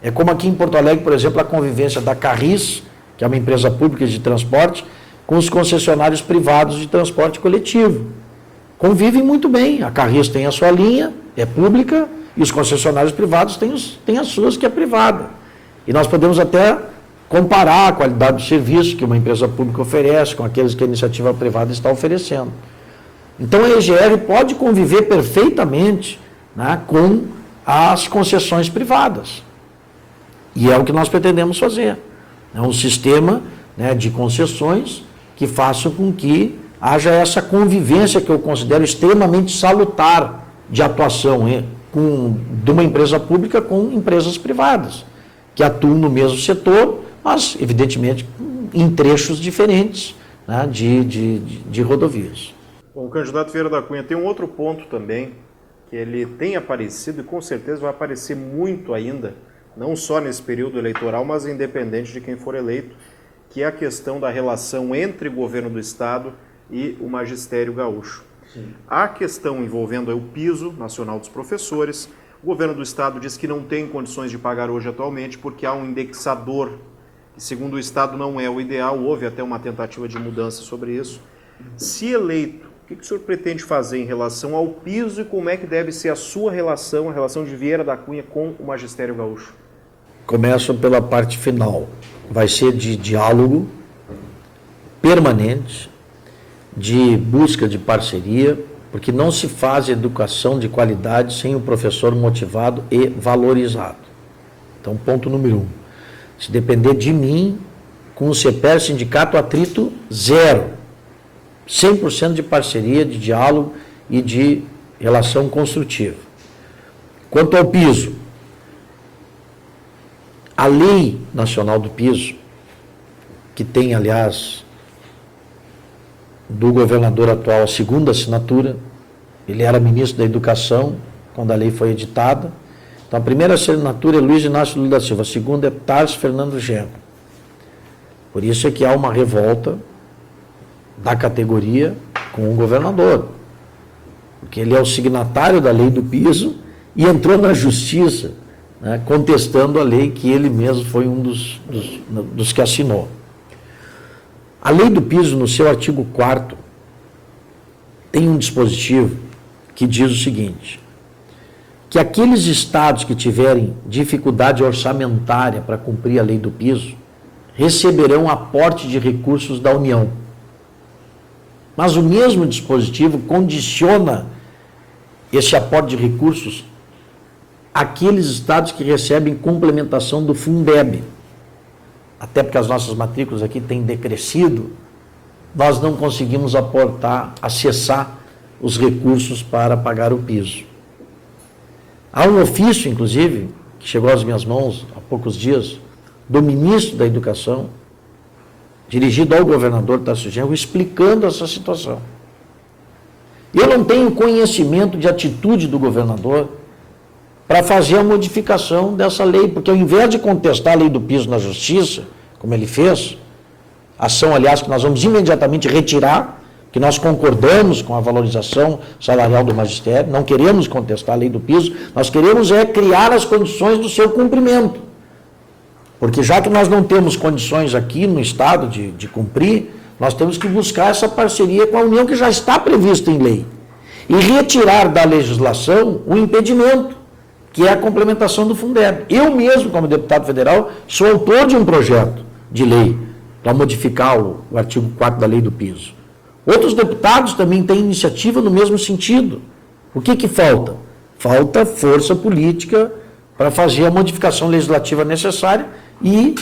É como aqui em Porto Alegre, por exemplo, a convivência da Carris, que é uma empresa pública de transporte, com os concessionários privados de transporte coletivo. Convivem muito bem. A Carris tem a sua linha, é pública, e os concessionários privados têm as suas, que é privada. E nós podemos até comparar a qualidade do serviço que uma empresa pública oferece com aqueles que a iniciativa privada está oferecendo. Então a EGR pode conviver perfeitamente, né, com as concessões privadas. E é o que nós pretendemos fazer. É um sistema, né, de concessões que façam com que haja essa convivência que eu considero extremamente salutar de atuação de uma empresa pública com empresas privadas, que atuam no mesmo setor, mas, evidentemente, em trechos diferentes, né, de rodovias. Bom, o candidato Vieira da Cunha tem um outro ponto também, que ele tem aparecido e com certeza vai aparecer muito ainda, não só nesse período eleitoral, mas independente de quem for eleito, que é a questão da relação entre o governo do Estado e o magistério gaúcho. Sim. A questão envolvendo o piso nacional dos professores, o governo do Estado diz que não tem condições de pagar hoje atualmente porque há um indexador, que segundo o Estado não é o ideal, houve até uma tentativa de mudança sobre isso. Se eleito, o que o senhor pretende fazer em relação ao piso e como é que deve ser a sua relação, a relação de Vieira da Cunha com o magistério gaúcho? Começo pela parte final. Vai ser de diálogo permanente de busca de parceria, porque não se faz educação de qualidade sem o professor motivado e valorizado. Então, ponto número 1. Se depender de mim, com o CEPER, sindicato atrito zero. 100% de parceria, de diálogo e de relação construtiva. Quanto ao piso, a Lei Nacional do Piso, que tem, aliás, do governador atual a segunda assinatura, ele era ministro da Educação quando a lei foi editada. Então, a primeira assinatura é Luiz Inácio Lula da Silva, a segunda é Tarso Fernando Genro. Por isso é que há uma revolta da categoria com o governador, porque ele é o signatário da lei do piso e entrou na justiça, né, contestando a lei que ele mesmo foi um dos que assinou. A lei do piso, no seu artigo 4º, tem um dispositivo que diz o seguinte, que aqueles estados que tiverem dificuldade orçamentária para cumprir a lei do piso, receberão aporte de recursos da União. Mas o mesmo dispositivo condiciona esse aporte de recursos àqueles estados que recebem complementação do Fundeb. Até porque as nossas matrículas aqui têm decrescido, nós não conseguimos aportar, acessar os recursos para pagar o piso. Há um ofício, inclusive, que chegou às minhas mãos há poucos dias, do ministro da Educação, dirigido ao governador Tarso Genro, explicando essa situação. Eu não tenho conhecimento de atitude do governador para fazer a modificação dessa lei, porque ao invés de contestar a lei do piso na justiça, como ele fez, ação, aliás, que nós vamos imediatamente retirar, que nós concordamos com a valorização salarial do magistério, não queremos contestar a lei do piso, nós queremos criar as condições do seu cumprimento. Porque já que nós não temos condições aqui no Estado de cumprir, nós temos que buscar essa parceria com a União que já está prevista em lei. E retirar da legislação o impedimento, que é a complementação do Fundeb. Eu mesmo, como deputado federal, sou autor de um projeto de lei para modificar o artigo 4º da lei do piso. Outros deputados também têm iniciativa no mesmo sentido. O que falta? Falta força política para fazer a modificação legislativa necessária e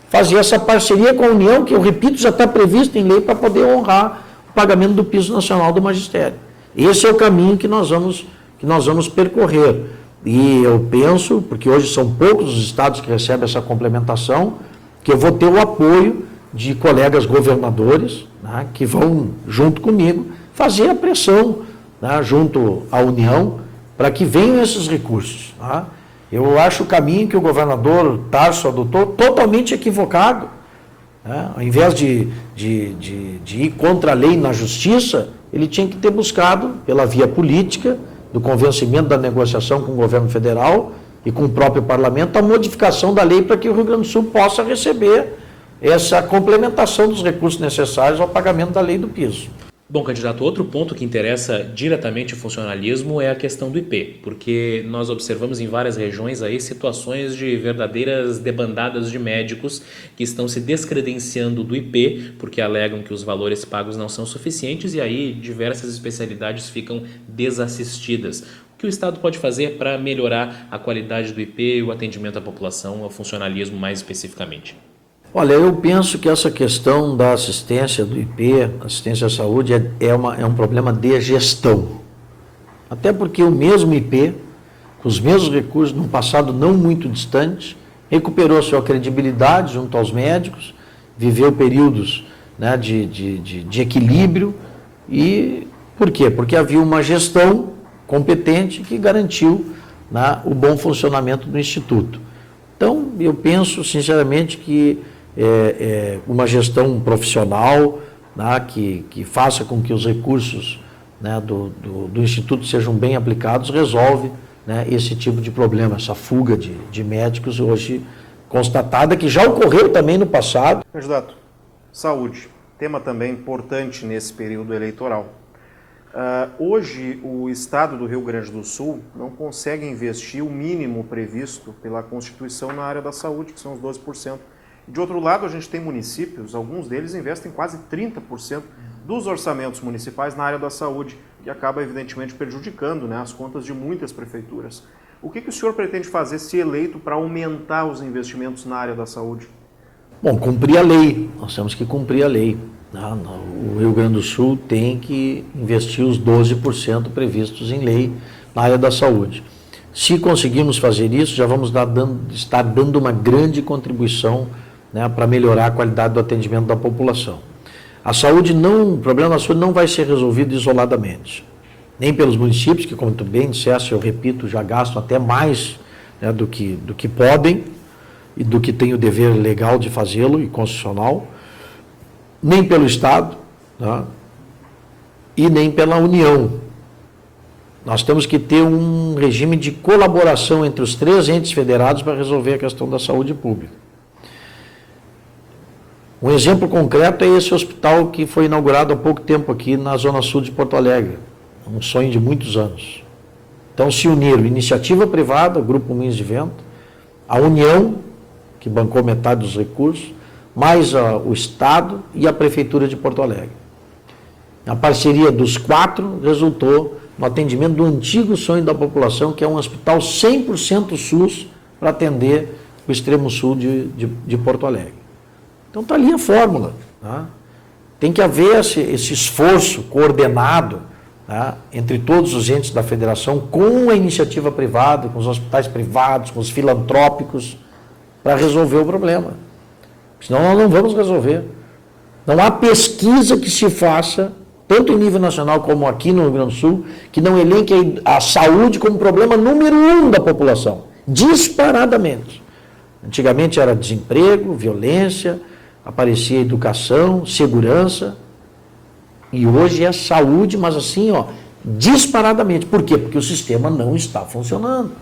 fazer essa parceria com a União, que eu repito, já está prevista em lei para poder honrar o pagamento do piso nacional do magistério. Esse é o caminho que nós vamos percorrer. E eu penso, porque hoje são poucos os estados que recebem essa complementação, que eu vou ter o apoio de colegas governadores, né, que vão, junto comigo, fazer a pressão, né, junto à União, para que venham esses recursos. Tá? Eu acho o caminho que o governador Tarso adotou totalmente equivocado. Né? Ao invés de ir contra a lei na justiça, ele tinha que ter buscado, pela via política, do convencimento da negociação com o governo federal e com o próprio parlamento, a modificação da lei para que o Rio Grande do Sul possa receber essa complementação dos recursos necessários ao pagamento da lei do piso. Bom, candidato, outro ponto que interessa diretamente o funcionalismo é a questão do IP, porque nós observamos em várias regiões aí situações de verdadeiras debandadas de médicos que estão se descredenciando do IP porque alegam que os valores pagos não são suficientes e aí diversas especialidades ficam desassistidas. O que o Estado pode fazer para melhorar a qualidade do IP e o atendimento à população, ao funcionalismo mais especificamente? Olha, eu penso que essa questão da assistência do IP, assistência à saúde, é um problema de gestão. Até porque o mesmo IP, com os mesmos recursos, num passado não muito distante, recuperou sua credibilidade junto aos médicos, viveu períodos, né, de equilíbrio. E por quê? Porque havia uma gestão competente que garantiu, né, o bom funcionamento do Instituto. Então, eu penso, sinceramente, que uma gestão profissional, né, que faça com que os recursos, né, do Instituto sejam bem aplicados, resolve, né, esse tipo de problema, essa fuga de médicos hoje constatada, que já ocorreu também no passado. Candidato, saúde, tema também importante nesse período eleitoral. Hoje, o Estado do Rio Grande do Sul não consegue investir o mínimo previsto pela Constituição na área da saúde, que são os 12%, De outro lado, a gente tem municípios, alguns deles investem quase 30% dos orçamentos municipais na área da saúde, que acaba, evidentemente, prejudicando, né, as contas de muitas prefeituras. O que o senhor pretende fazer, se eleito, para aumentar os investimentos na área da saúde? Bom, cumprir a lei. Nós temos que cumprir a lei. O Rio Grande do Sul tem que investir os 12% previstos em lei na área da saúde. Se conseguirmos fazer isso, já vamos estar dando uma grande contribuição, né, para melhorar a qualidade do atendimento da população. O problema da saúde não vai ser resolvido isoladamente, nem pelos municípios, que, como tu bem disseste, eu repito, já gastam até mais, né, do que podem e do que têm o dever legal de fazê-lo e constitucional, nem pelo Estado, né, e nem pela União. Nós temos que ter um regime de colaboração entre os 3 entes federados para resolver a questão da saúde pública. Um exemplo concreto é esse hospital que foi inaugurado há pouco tempo aqui na Zona Sul de Porto Alegre, um sonho de muitos anos. Então se uniram iniciativa privada, o Grupo Moinhos de Vento, a União, que bancou metade dos recursos, mais o Estado e a Prefeitura de Porto Alegre. A parceria dos 4 resultou no atendimento do antigo sonho da população, que é um hospital 100% SUS para atender o extremo sul de Porto Alegre. Então está ali a fórmula. Tá? Tem que haver esse esforço coordenado, tá, entre todos os entes da federação, com a iniciativa privada, com os hospitais privados, com os filantrópicos, para resolver o problema. Senão nós não vamos resolver. Não há pesquisa que se faça, tanto em nível nacional como aqui no Rio Grande do Sul, que não elenque a saúde como problema número 1 da população, disparadamente. Antigamente era desemprego, violência, aparecia educação, segurança, e hoje é saúde, mas assim, disparadamente. Por quê? Porque o sistema não está funcionando.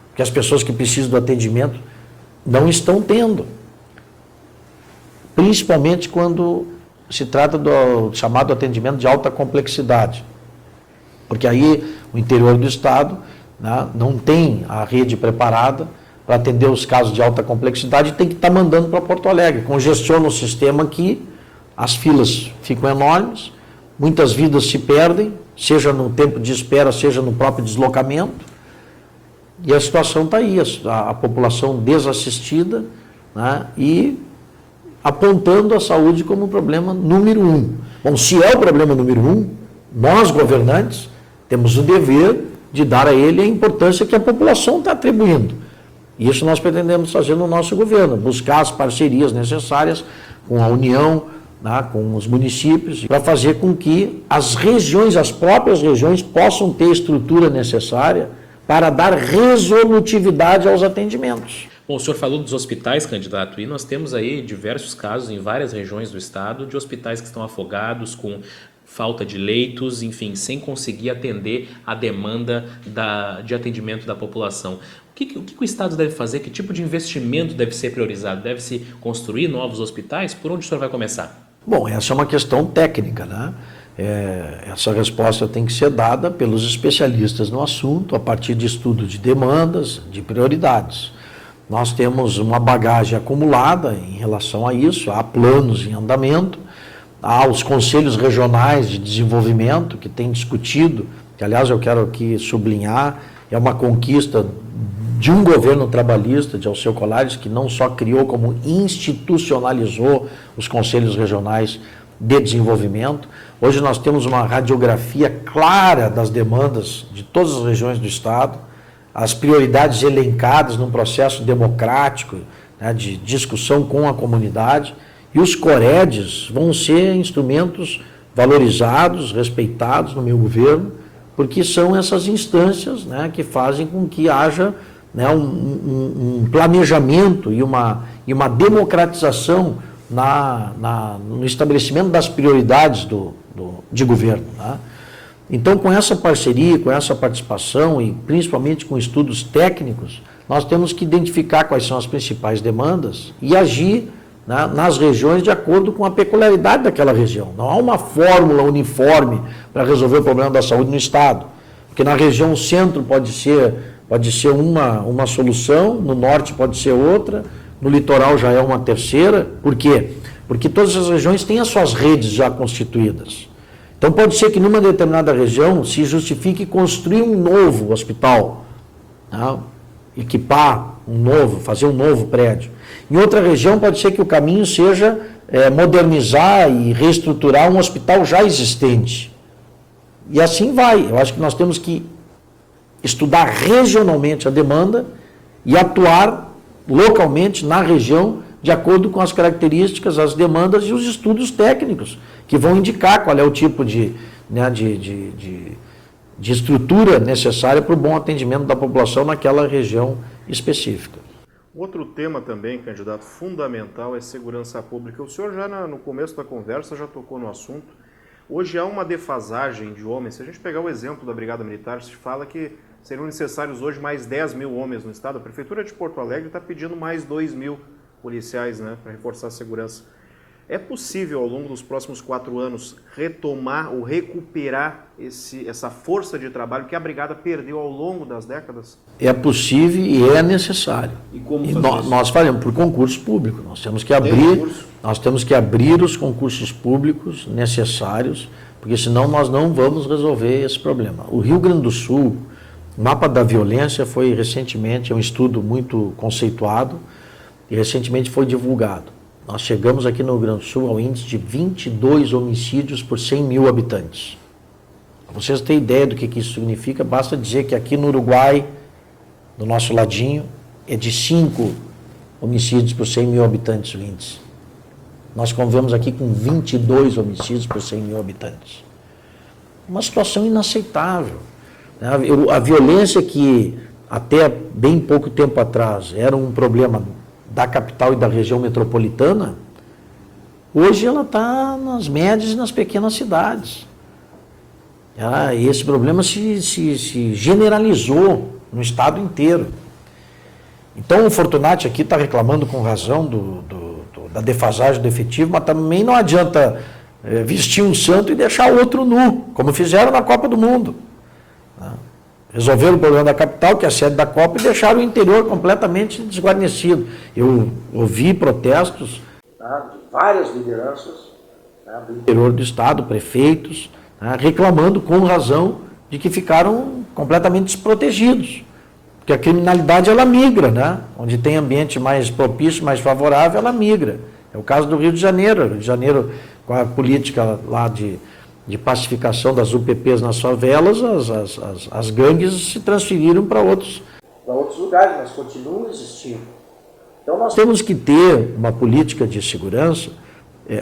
Porque as pessoas que precisam do atendimento não estão tendo. Principalmente quando se trata do chamado atendimento de alta complexidade. Porque aí o interior do estado, né, não tem a rede preparada para atender os casos de alta complexidade e tem que estar mandando para Porto Alegre. Congestiona o sistema aqui, as filas ficam enormes, muitas vidas se perdem, seja no tempo de espera, seja no próprio deslocamento. E a situação está aí, a população desassistida, né, e apontando a saúde como o problema número 1. Bom, se é o problema número 1, nós, governantes, temos o dever de dar a ele a importância que a população está atribuindo. E isso nós pretendemos fazer no nosso governo, buscar as parcerias necessárias com a União, né, com os municípios, para fazer com que as regiões, as próprias regiões, possam ter a estrutura necessária para dar resolutividade aos atendimentos. Bom, o senhor falou dos hospitais, candidato, e nós temos aí diversos casos em várias regiões do estado de hospitais que estão afogados, com falta de leitos, enfim, sem conseguir atender a demanda de atendimento da população. O que o Estado deve fazer? Que tipo de investimento deve ser priorizado? Deve-se construir novos hospitais? Por onde o senhor vai começar? Bom, essa é uma questão técnica, né? Essa resposta tem que ser dada pelos especialistas no assunto, a partir de estudo de demandas, de prioridades. Nós temos uma bagagem acumulada em relação a isso, há planos em andamento, há os conselhos regionais de desenvolvimento que têm discutido, que aliás eu quero aqui sublinhar, é uma conquista de um governo trabalhista, de Alceu Colares, que não só criou, como institucionalizou os conselhos regionais de desenvolvimento. Hoje nós temos uma radiografia clara das demandas de todas as regiões do estado, as prioridades elencadas num processo democrático, né, de discussão com a comunidade, e os COREDs vão ser instrumentos valorizados, respeitados no meu governo, porque são essas instâncias, né, que fazem com que haja, né, um planejamento e uma democratização no estabelecimento das prioridades de governo. Né? Então, com essa parceria, com essa participação e principalmente com estudos técnicos, nós temos que identificar quais são as principais demandas e agir, né, nas regiões de acordo com a peculiaridade daquela região. Não há uma fórmula uniforme para resolver o problema da saúde no estado, porque na região centro pode ser uma solução, no norte pode ser outra, no litoral já é uma terceira. Por quê? Porque todas as regiões têm as suas redes já constituídas. Então pode ser que numa determinada região se justifique construir um novo hospital, tá? Equipar um novo, fazer um novo prédio. Em outra região pode ser que o caminho seja modernizar e reestruturar um hospital já existente. E assim vai. Eu acho que nós temos que estudar regionalmente a demanda e atuar localmente na região de acordo com as características, as demandas e os estudos técnicos que vão indicar qual é o tipo de estrutura necessária para o bom atendimento da população naquela região específica. Outro tema também, candidato, fundamental é segurança pública. O senhor já no começo da conversa já tocou no assunto. Hoje há uma defasagem de homens. Se a gente pegar o exemplo da Brigada Militar, se fala que seriam necessários hoje mais 10 mil homens no estado. A Prefeitura de Porto Alegre está pedindo mais 2 mil policiais, né, para reforçar a segurança. É possível, ao longo dos próximos 4 anos, retomar ou recuperar essa força de trabalho que a Brigada perdeu ao longo das décadas? É possível e é necessário. E como fazer isso? Nós faremos por concurso público. Nós temos que abrir os concursos públicos necessários, porque senão nós não vamos resolver esse problema. O Rio Grande do Sul, o mapa da violência foi recentemente, é um estudo muito conceituado, e recentemente foi divulgado. Nós chegamos aqui no Rio Grande do Sul ao índice de 22 homicídios por 100 mil habitantes. Para vocês terem ideia do que isso significa, basta dizer que aqui no Uruguai, do nosso ladinho, é de 5 homicídios por 100 mil habitantes o índice. Nós convivemos aqui com 22 homicídios por 100 mil habitantes. Uma situação inaceitável. A violência que até bem pouco tempo atrás era um problema da capital e da região metropolitana, hoje ela está nas médias e nas pequenas cidades. E esse problema se generalizou no estado inteiro. Então o Fortunati aqui está reclamando com razão da defasagem do efetivo, mas também não adianta vestir um santo e deixar o outro nu, como fizeram na Copa do Mundo. Resolveram o problema da capital, que é a sede da Copa, e deixaram o interior completamente desguarnecido. Eu ouvi protestos de várias lideranças do interior do estado, prefeitos, reclamando com razão de que ficaram completamente desprotegidos. Porque a criminalidade ela migra, onde tem ambiente mais propício, mais favorável, ela migra. É o caso do Rio de Janeiro. Rio de Janeiro, com a política lá de pacificação das UPPs nas favelas, as gangues se transferiram para outros lugares, mas continuam existindo. Então nós temos que ter uma política de segurança.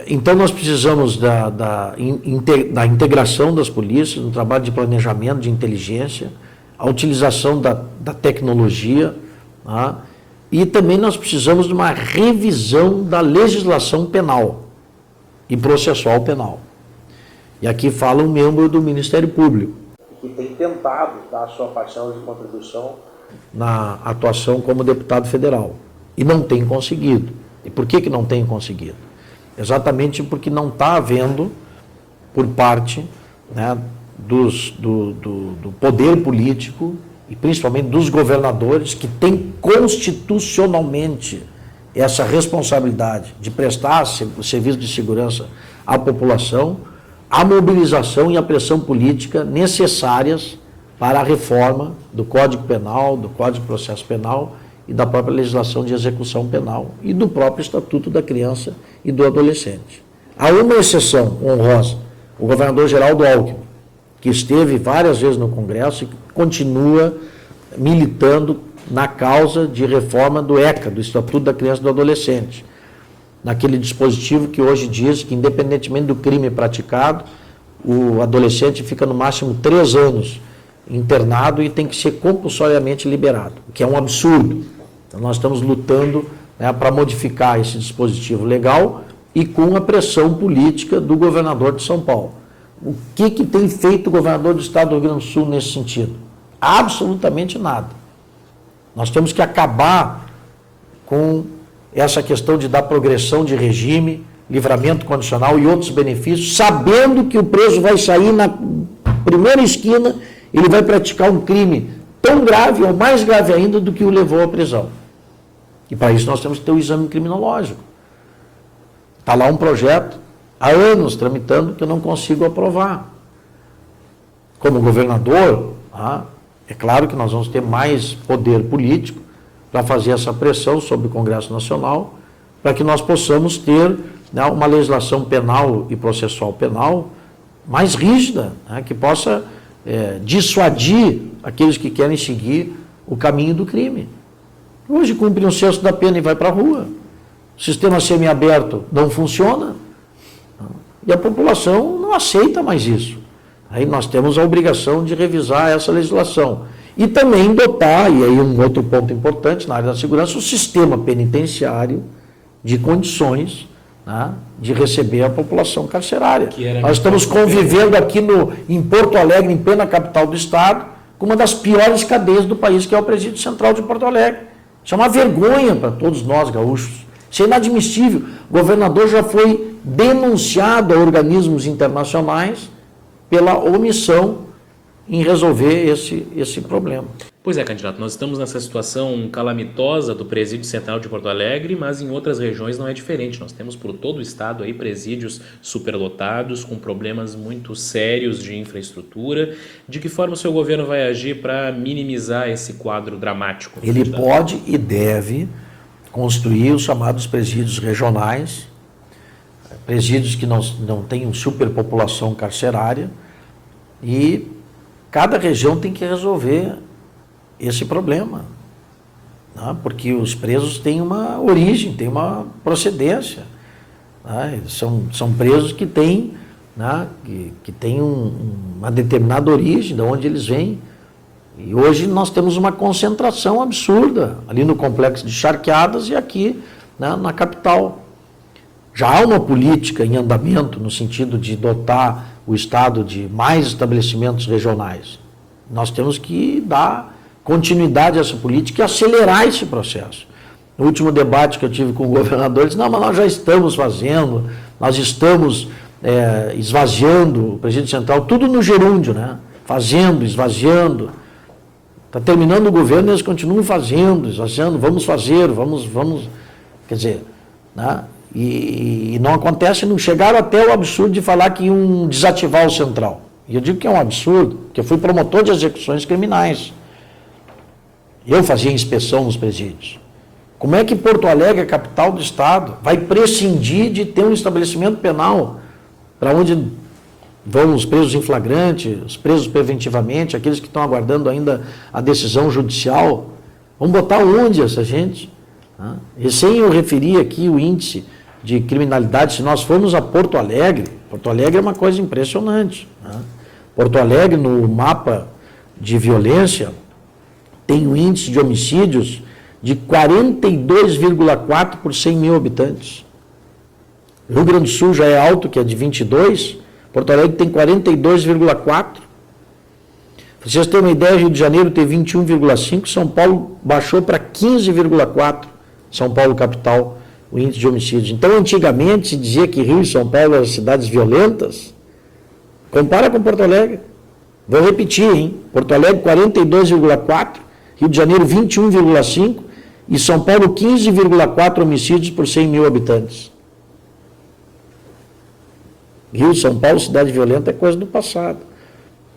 Então nós precisamos da integração das polícias, no trabalho de planejamento, de inteligência, a utilização da tecnologia, e também nós precisamos de uma revisão da legislação penal e processual penal. E aqui fala um membro do Ministério Público, que tem tentado dar a sua parcela de contribuição na atuação como deputado federal. E não tem conseguido. E por que não tem conseguido? Exatamente porque não está havendo, por parte do poder político, e principalmente dos governadores, que têm constitucionalmente essa responsabilidade de prestar o serviço de segurança à população, a mobilização e a pressão política necessárias para a reforma do Código Penal, do Código de Processo Penal e da própria legislação de execução penal e do próprio Estatuto da Criança e do Adolescente. Há uma exceção honrosa, o governador Geraldo Alckmin, que esteve várias vezes no Congresso e continua militando na causa de reforma do ECA, do Estatuto da Criança e do Adolescente, naquele dispositivo que hoje diz que, independentemente do crime praticado, o adolescente fica no máximo 3 anos internado e tem que ser compulsoriamente liberado, o que é um absurdo. Então nós estamos lutando para modificar esse dispositivo legal e com a pressão política do governador de São Paulo. O que tem feito o governador do estado do Rio Grande do Sul nesse sentido? Absolutamente nada. Nós temos que acabar com essa questão de dar progressão de regime, livramento condicional e outros benefícios, sabendo que o preso vai sair na primeira esquina, ele vai praticar um crime tão grave ou mais grave ainda do que o levou à prisão. E para isso nós temos que ter o exame criminológico. Está lá um projeto, há anos tramitando, que eu não consigo aprovar. Como governador, é claro que nós vamos ter mais poder político para fazer essa pressão sobre o Congresso Nacional, para que nós possamos ter, né, uma legislação penal e processual penal mais rígida, né, que possa dissuadir aqueles que querem seguir o caminho do crime. Hoje cumpre um sexto da pena e vai para a rua. O sistema semiaberto não funciona e a população não aceita mais isso. Aí nós temos a obrigação de revisar essa legislação. E também dotar, e aí um outro ponto importante na área da segurança, o sistema penitenciário de condições, né, de receber a população carcerária. Nós estamos convivendo aqui em Porto Alegre, em plena capital do estado, com uma das piores cadeias do país, que é o Presídio Central de Porto Alegre. Isso é uma vergonha para todos nós gaúchos. Isso é inadmissível. O governador já foi denunciado a organismos internacionais pela omissão em resolver esse problema. Pois é, candidato, nós estamos nessa situação calamitosa do Presídio Central de Porto Alegre, mas em outras regiões não é diferente. Nós temos por todo o estado aí presídios superlotados, com problemas muito sérios de infraestrutura. De que forma o seu governo vai agir para minimizar esse quadro dramático? Ele pode e deve construir os chamados presídios regionais, presídios que não tenham superpopulação carcerária, e cada região tem que resolver esse problema, né? Porque os presos têm uma origem, têm uma procedência, né? São presos que têm, né, que têm uma determinada origem, de onde eles vêm. E hoje nós temos uma concentração absurda ali no complexo de Charqueadas e aqui, né, na capital. Já há uma política em andamento no sentido de dotar o Estado de mais estabelecimentos regionais. Nós temos que dar continuidade a essa política e acelerar esse processo. No último debate que eu tive com o governador, ele disse, não, mas nós já estamos fazendo, nós estamos esvaziando o Presídio Central, tudo no gerúndio, né? Fazendo, esvaziando. Está terminando o governo e eles continuam fazendo, esvaziando, vamos fazer, vamos, quer dizer, né? E não acontece, não chegaram até o absurdo de falar que iam desativar o Central. E eu digo que é um absurdo, porque eu fui promotor de execuções criminais. Eu fazia inspeção nos presídios. Como é que Porto Alegre, a capital do estado, vai prescindir de ter um estabelecimento penal para onde vão os presos em flagrante, os presos preventivamente, aqueles que estão aguardando ainda a decisão judicial? Vamos botar onde essa gente? E sem eu referir aqui o índice de criminalidade, se nós formos a Porto Alegre é uma coisa impressionante, né? Porto Alegre, no mapa de violência, tem um índice de homicídios de 42,4 por 100 mil habitantes. Rio Grande do Sul já é alto, que é de 22, Porto Alegre tem 42,4. Para vocês terem uma ideia, Rio de Janeiro tem 21,5, São Paulo baixou para 15,4, São Paulo capital, o índice de homicídios. Então, antigamente se dizia que Rio e São Paulo eram cidades violentas. Compara com Porto Alegre. Vou repetir, hein? Porto Alegre 42,4, Rio de Janeiro 21,5 e São Paulo 15,4 homicídios por 100 mil habitantes. Rio e São Paulo, cidade violenta, é coisa do passado.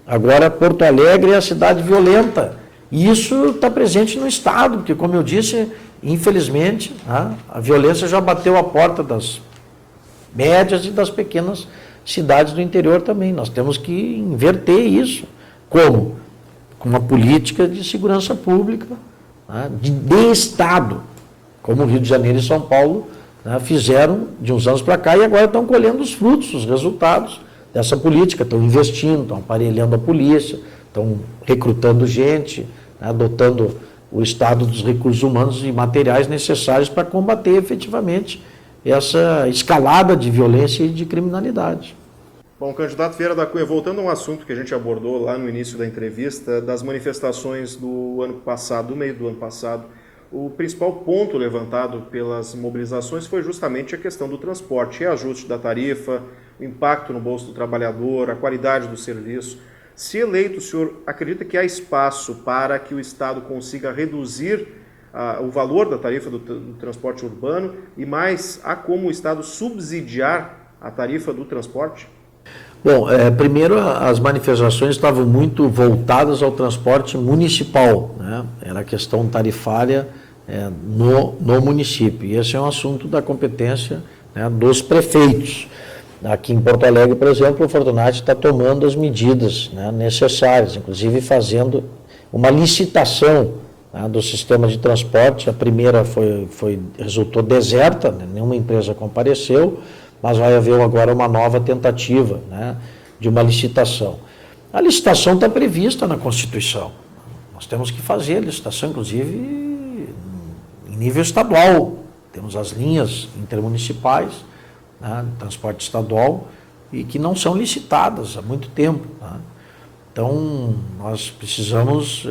Agora, Porto Alegre é a cidade violenta. E isso está presente no Estado, porque, como eu disse, infelizmente, a violência já bateu a porta das médias e das pequenas cidades do interior também. Nós temos que inverter isso. Como? Com uma política de segurança pública, de Estado, como o Rio de Janeiro e São Paulo fizeram de uns anos para cá e agora estão colhendo os frutos, os resultados dessa política. Estão investindo, estão aparelhando a polícia, estão recrutando gente, dotando o Estado dos recursos humanos e materiais necessários para combater efetivamente essa escalada de violência e de criminalidade. Bom, candidato Vieira da Cunha, voltando a um assunto que a gente abordou lá no início da entrevista, das manifestações do ano passado, do meio do ano passado, o principal ponto levantado pelas mobilizações foi justamente a questão do transporte, reajuste da tarifa, o impacto no bolso do trabalhador, a qualidade do serviço. Se eleito, o senhor acredita que há espaço para que o Estado consiga reduzir o valor da tarifa do transporte urbano e mais, há como o Estado subsidiar a tarifa do transporte? Bom, primeiro as manifestações estavam muito voltadas ao transporte municipal, né? Era a questão tarifária no município. E esse é um assunto da competência, né, dos prefeitos. Aqui em Porto Alegre, por exemplo, o Fortunati está tomando as medidas, né, necessárias, inclusive fazendo uma licitação, né, do sistema de transporte. A primeira resultou deserta, né, nenhuma empresa compareceu, mas vai haver agora uma nova tentativa, né, de uma licitação. A licitação está prevista na Constituição. Nós temos que fazer a licitação, inclusive, em nível estadual. Temos as linhas intermunicipais, né, de transporte estadual, e que não são licitadas há muito tempo, né? Então, nós precisamos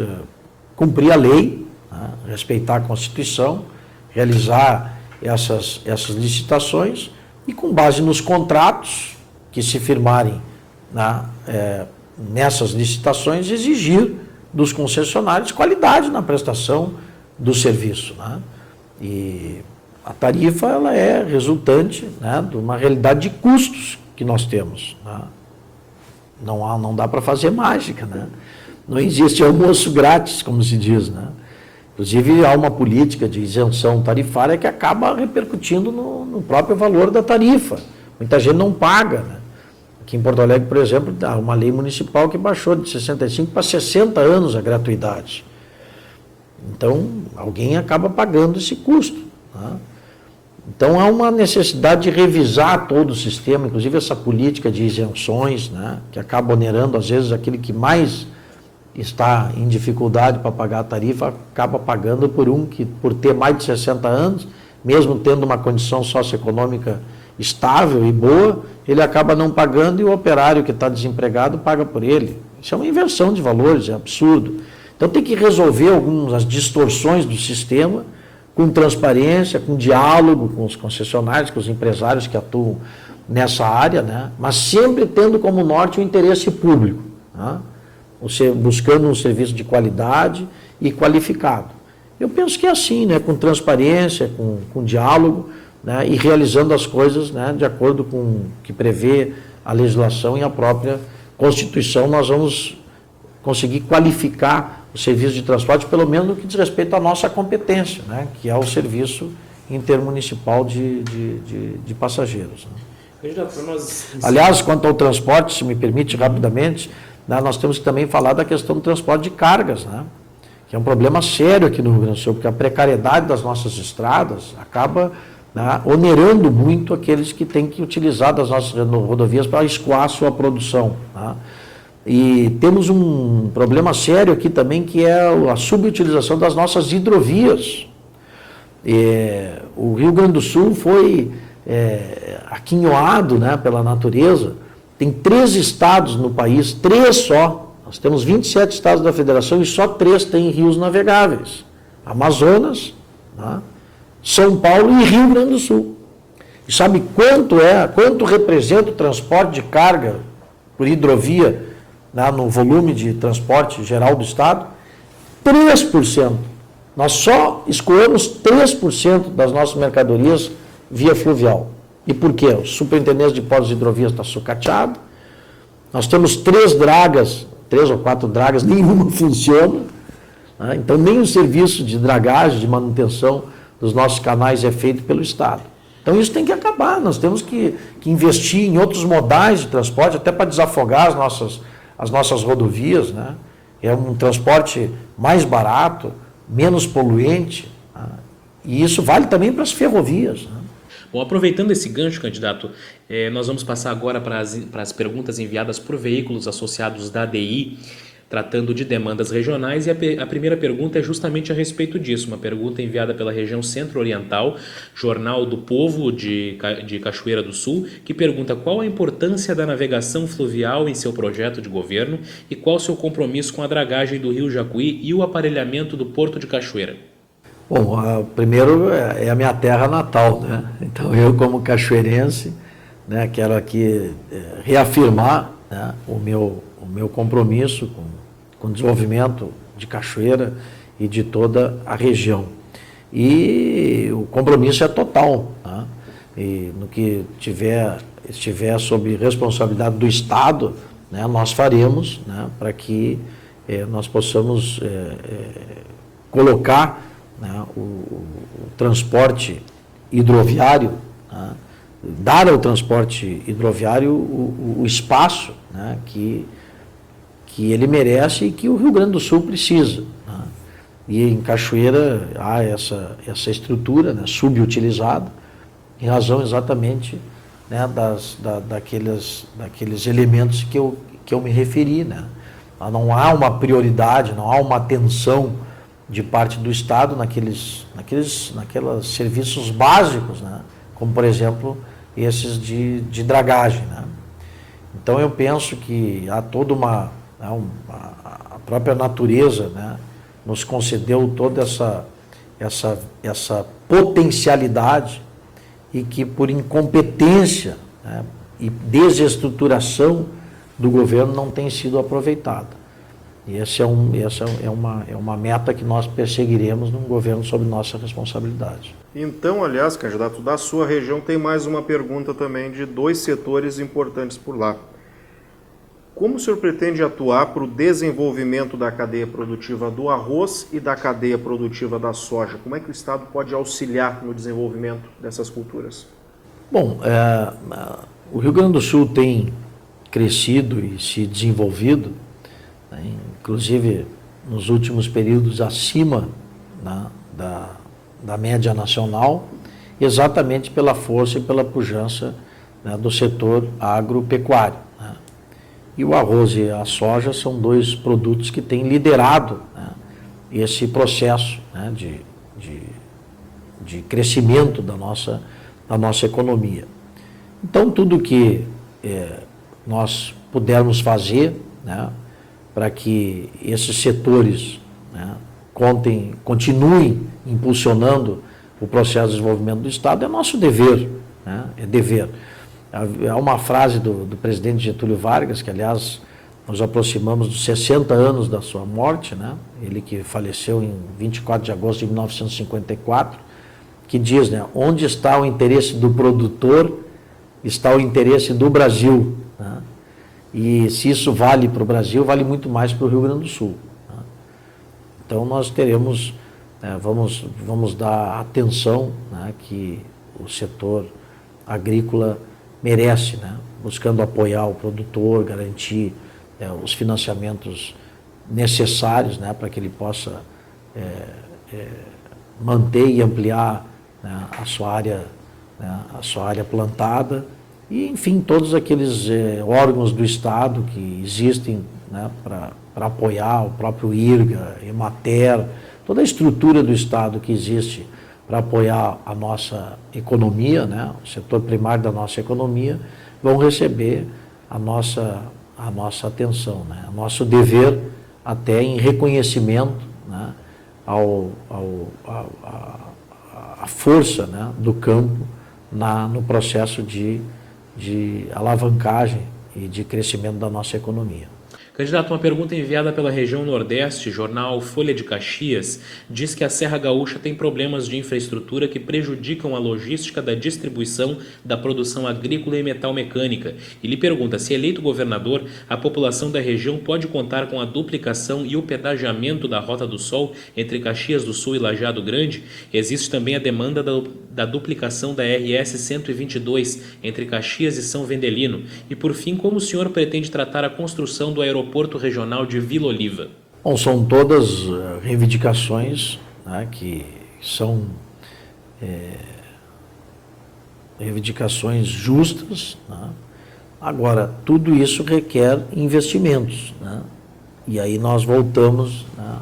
cumprir a lei, né, respeitar a Constituição, realizar essas licitações e, com base nos contratos que se firmarem, né, nessas licitações, exigir dos concessionários qualidade na prestação do serviço, né? E a tarifa, ela é resultante, né, de uma realidade de custos que nós temos, né? Não dá para fazer mágica, né? Não existe almoço grátis, como se diz, né? Inclusive, há uma política de isenção tarifária que acaba repercutindo no próprio valor da tarifa. Muita gente não paga, né? Aqui em Porto Alegre, por exemplo, há uma lei municipal que baixou de 65 para 60 anos a gratuidade. Então, alguém acaba pagando esse custo, né? Então, há uma necessidade de revisar todo o sistema, inclusive essa política de isenções, né, que acaba onerando, às vezes, aquele que mais está em dificuldade para pagar a tarifa, acaba pagando por ter mais de 60 anos, mesmo tendo uma condição socioeconômica estável e boa, ele acaba não pagando e o operário que está desempregado paga por ele. Isso é uma inversão de valores, é absurdo. Então, tem que resolver algumas distorções do sistema, com transparência, com diálogo com os concessionários, com os empresários que atuam nessa área, né? Mas sempre tendo como norte o interesse público, né? Buscando um serviço de qualidade e qualificado. Eu penso que é assim, né? Com transparência, com diálogo, né? E realizando as coisas, né, de acordo com o que prevê a legislação e a própria Constituição, nós vamos conseguir qualificar o serviço de transporte, pelo menos no que diz respeito à nossa competência, né, que é o serviço intermunicipal de passageiros, né. Aliás, quanto ao transporte, se me permite rapidamente, né, nós temos que também falar da questão do transporte de cargas, né, que é um problema sério aqui no Rio Grande do Sul, porque a precariedade das nossas estradas acaba, né, onerando muito aqueles que têm que utilizar das nossas rodovias para escoar a sua produção, né. E temos um problema sério aqui também, que é a subutilização das nossas hidrovias. O Rio Grande do Sul foi aquinhoado, né, pela natureza. Tem 3 estados no país, 3 só. Nós temos 27 estados da federação e só 3 têm rios navegáveis. Amazonas, né, São Paulo e Rio Grande do Sul. E sabe quanto representa o transporte de carga por hidrovia, né, no volume de transporte geral do Estado? 3%. Nós só escoamos 3% das nossas mercadorias via fluvial. E por quê? O superintendente de portos e hidrovias está sucateado. Nós temos 3 ou 4 dragas, nenhuma funciona, né? Então, nem o serviço de dragagem, de manutenção dos nossos canais é feito pelo Estado. Então, isso tem que acabar. Nós temos que investir em outros modais de transporte, até para desafogar as nossas rodovias, né? É um transporte mais barato, menos poluente, né? E isso vale também para as ferrovias, né? Bom, aproveitando esse gancho, candidato, nós vamos passar agora para as perguntas enviadas por veículos associados da ADI, tratando de demandas regionais, e a primeira pergunta é justamente a respeito disso, uma pergunta enviada pela região Centro-Oriental, Jornal do Povo de Cachoeira do Sul, que pergunta qual a importância da navegação fluvial em seu projeto de governo e qual o seu compromisso com a dragagem do Rio Jacuí e o aparelhamento do Porto de Cachoeira. Bom, primeiro é a minha terra natal, né? Então eu, como cachoeirense, né, quero aqui reafirmar, né, o meu compromisso com o desenvolvimento de Cachoeira e de toda a região. e o compromisso é total, né? E no que estiver sob responsabilidade do Estado, né, nós faremos, né, para que nós possamos colocar, né, o transporte hidroviário, né, dar ao transporte hidroviário o espaço, né, que ele merece e que o Rio Grande do Sul precisa, né? E em Cachoeira há essa estrutura, né, subutilizada, em razão exatamente, né, daqueles elementos que eu me referi, né? Não há uma prioridade, não há uma atenção de parte do Estado naqueles serviços básicos, né? Como, por exemplo, esses de dragagem, né? Então, eu penso que há toda a própria natureza, né, nos concedeu toda essa potencialidade e que, por incompetência, né, e desestruturação do governo, não tem sido aproveitada. E essa é uma meta que nós perseguiremos num governo sob nossa responsabilidade. Então, aliás, candidato, da sua região tem mais uma pergunta também de 2 setores importantes por lá. Como o senhor pretende atuar para o desenvolvimento da cadeia produtiva do arroz e da cadeia produtiva da soja? Como é que o Estado pode auxiliar no desenvolvimento dessas culturas? Bom, o Rio Grande do Sul tem crescido e se desenvolvido, né, inclusive nos últimos períodos acima, né, da média nacional, exatamente pela força e pela pujança, né, do setor agropecuário, né? E o arroz e a soja são 2 produtos que têm liderado, né, esse processo, né, de crescimento da nossa economia. Então, tudo que nós pudermos fazer, né, para que esses setores, né, continuem impulsionando o processo de desenvolvimento do Estado, é nosso dever, né, é dever. Há uma frase do presidente Getúlio Vargas, que, aliás, nos aproximamos dos 60 anos da sua morte, né, ele que faleceu em 24 de agosto de 1954, que diz, né, onde está o interesse do produtor, está o interesse do Brasil, né? E se isso vale para o Brasil, vale muito mais para o Rio Grande do Sul, né? Então, nós teremos, vamos dar atenção, né, que o setor agrícola merece, né, buscando apoiar o produtor, garantir os financiamentos necessários, né, para que ele possa manter e ampliar, né, a sua área plantada, e, enfim, todos aqueles órgãos do Estado que existem, né, para apoiar, o próprio IRGA, Emater, toda a estrutura do Estado que existe para apoiar a nossa economia, né, o setor primário da nossa economia, vão receber a nossa atenção, né, nosso dever até em reconhecimento, né, a força, né, do campo no processo de alavancagem e de crescimento da nossa economia. Candidato, uma pergunta enviada pela região Nordeste, jornal Folha de Caxias, diz que a Serra Gaúcha tem problemas de infraestrutura que prejudicam a logística da distribuição da produção agrícola e metal-mecânica. E lhe pergunta, se eleito governador, a população da região pode contar com a duplicação e o pedagiamento da Rota do Sol entre Caxias do Sul e Lajeado Grande? Existe também a demanda da duplicação da RS 122 entre Caxias e São Vendelino. E, por fim, como o senhor pretende tratar a construção do aeroporto regional de Vila Oliva? Bom, são todas reivindicações, né, que são reivindicações justas, né? Agora, tudo isso requer investimentos, né? E aí nós voltamos, né,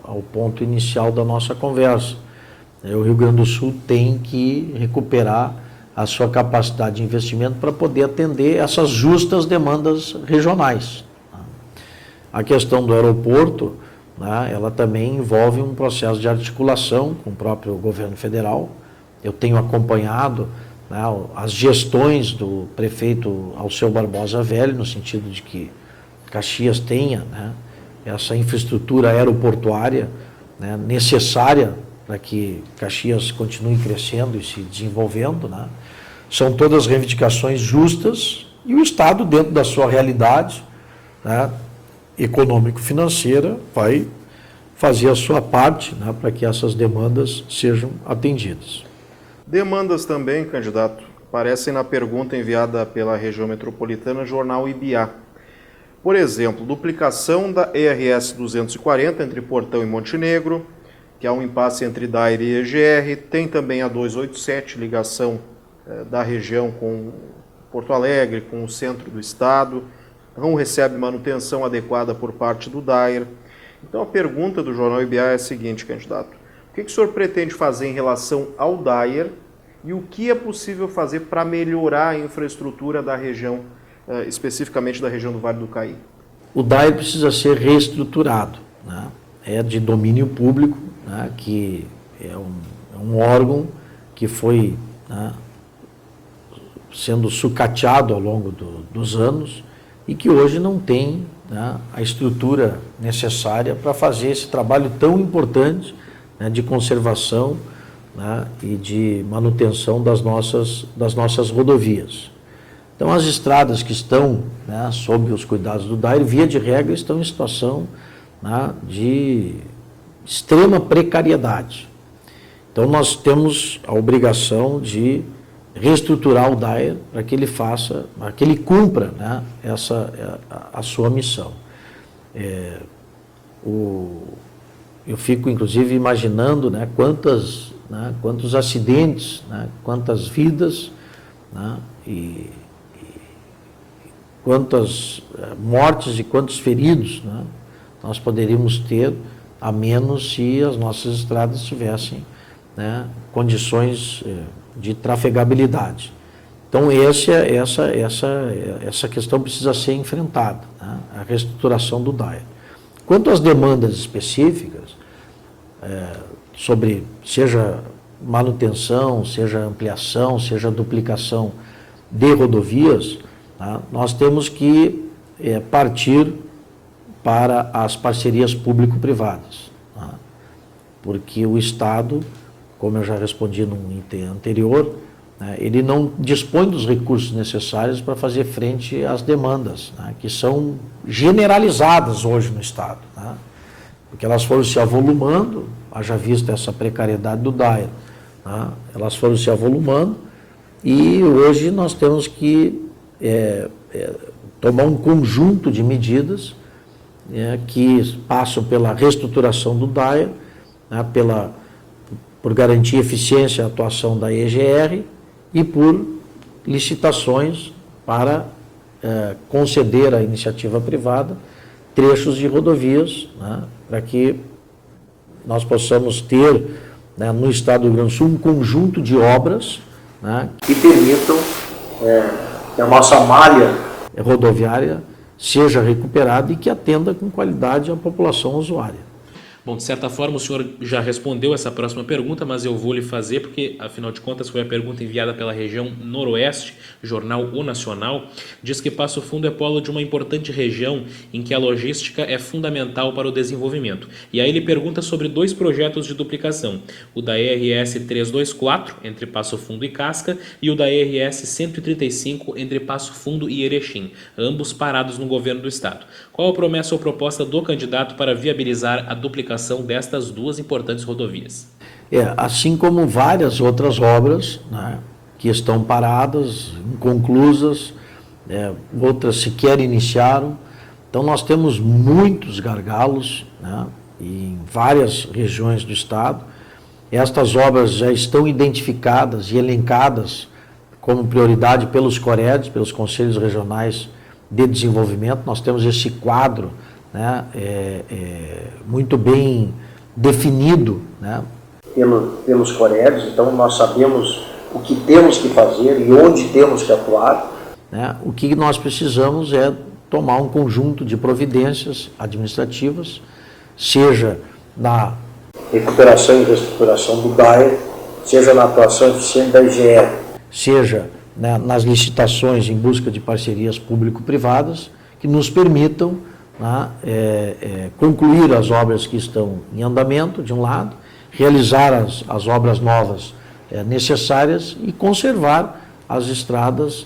ao ponto inicial da nossa conversa. O Rio Grande do Sul tem que recuperar a sua capacidade de investimento para poder atender essas justas demandas regionais. A questão do aeroporto, né, ela também envolve um processo de articulação com o próprio governo federal. Eu tenho acompanhado, né, as gestões do prefeito Alceu Barbosa Velho, no sentido de que Caxias tenha, né, essa infraestrutura aeroportuária, né, necessária para que Caxias continue crescendo e se desenvolvendo, né? São todas reivindicações justas e o Estado, dentro da sua realidade, né, econômico-financeira, vai fazer a sua parte, né, para que essas demandas sejam atendidas. Demandas também, candidato, aparecem na pergunta enviada pela região metropolitana Jornal IBA. Por exemplo, duplicação da ERS 240 entre Portão e Montenegro, que há um impasse entre DAIR e EGR. Tem também a 287, ligação da região com Porto Alegre, com o centro do estado. Não recebe manutenção adequada por parte do DAIR. Então a pergunta do Jornal IBA é a seguinte, candidato. O que o senhor pretende fazer em relação ao DAIR e o que é possível fazer para melhorar a infraestrutura da região, especificamente da região do Vale do Caí? O DAIR precisa ser reestruturado, né? É de domínio público, né? Que é um órgão que foi, né, sendo sucateado ao longo dos anos e que hoje não tem, né, a estrutura necessária para fazer esse trabalho tão importante, né, de conservação, né, e de manutenção das nossas rodovias. Então, as estradas que estão, né, sob os cuidados do DAIR, via de regra, estão em situação, né, de extrema precariedade. Então, nós temos a obrigação de reestruturar o DAIR para que ele faça, para que ele cumpra, né, a sua missão. Eu fico, inclusive, imaginando, né, quantos acidentes, né, quantas vidas, né, e quantas mortes e quantos feridos, né, nós poderíamos ter a menos se as nossas estradas tivessem, né, condições de trafegabilidade. Então essa questão precisa ser enfrentada, né, a reestruturação do DAIR. Quanto às demandas específicas, sobre seja manutenção, seja ampliação, seja duplicação de rodovias, tá, nós temos que partir para as parcerias público-privadas, tá, porque o Estado, como eu já respondi num item anterior, né, ele não dispõe dos recursos necessários para fazer frente às demandas, né, que são generalizadas hoje no Estado, né, porque elas foram se avolumando, haja vista essa precariedade do DAIR, né, elas foram se avolumando e hoje nós temos que tomar um conjunto de medidas que passam pela reestruturação do DAIR, né, por garantir eficiência e atuação da EGR e por licitações para conceder à iniciativa privada trechos de rodovias, né, para que nós possamos ter, né, no estado do Rio Grande do Sul um conjunto de obras, né, que permitam que a nossa malha rodoviária seja recuperada e que atenda com qualidade a população usuária. Bom, de certa forma o senhor já respondeu essa próxima pergunta, mas eu vou lhe fazer porque, afinal de contas, foi a pergunta enviada pela região Noroeste, jornal O Nacional, diz que Passo Fundo é polo de uma importante região em que a logística é fundamental para o desenvolvimento. E aí ele pergunta sobre dois projetos de duplicação, o da ERS 324, entre Passo Fundo e Casca, e o da ERS 135, entre Passo Fundo e Erechim, ambos parados no governo do estado. Qual a promessa ou proposta do candidato para viabilizar a duplicação destas duas importantes rodovias? Assim como várias outras obras, né, que estão paradas, inconclusas, outras sequer iniciaram. Então nós temos muitos gargalos, né, em várias regiões do estado. Estas obras já estão identificadas e elencadas como prioridade pelos COREDs, pelos Conselhos Regionais de Desenvolvimento. Nós temos esse quadro, né, muito bem definido, né, pelos COREDs, então nós sabemos o que temos que fazer e onde temos que atuar, né. O que nós precisamos é tomar um conjunto de providências administrativas, seja na recuperação e reestruturação do DAIR, seja na atuação eficiente da IGR, seja, né, nas licitações em busca de parcerias público-privadas que nos permitam, né, concluir as obras que estão em andamento, de um lado, realizar as obras novas necessárias e conservar as estradas,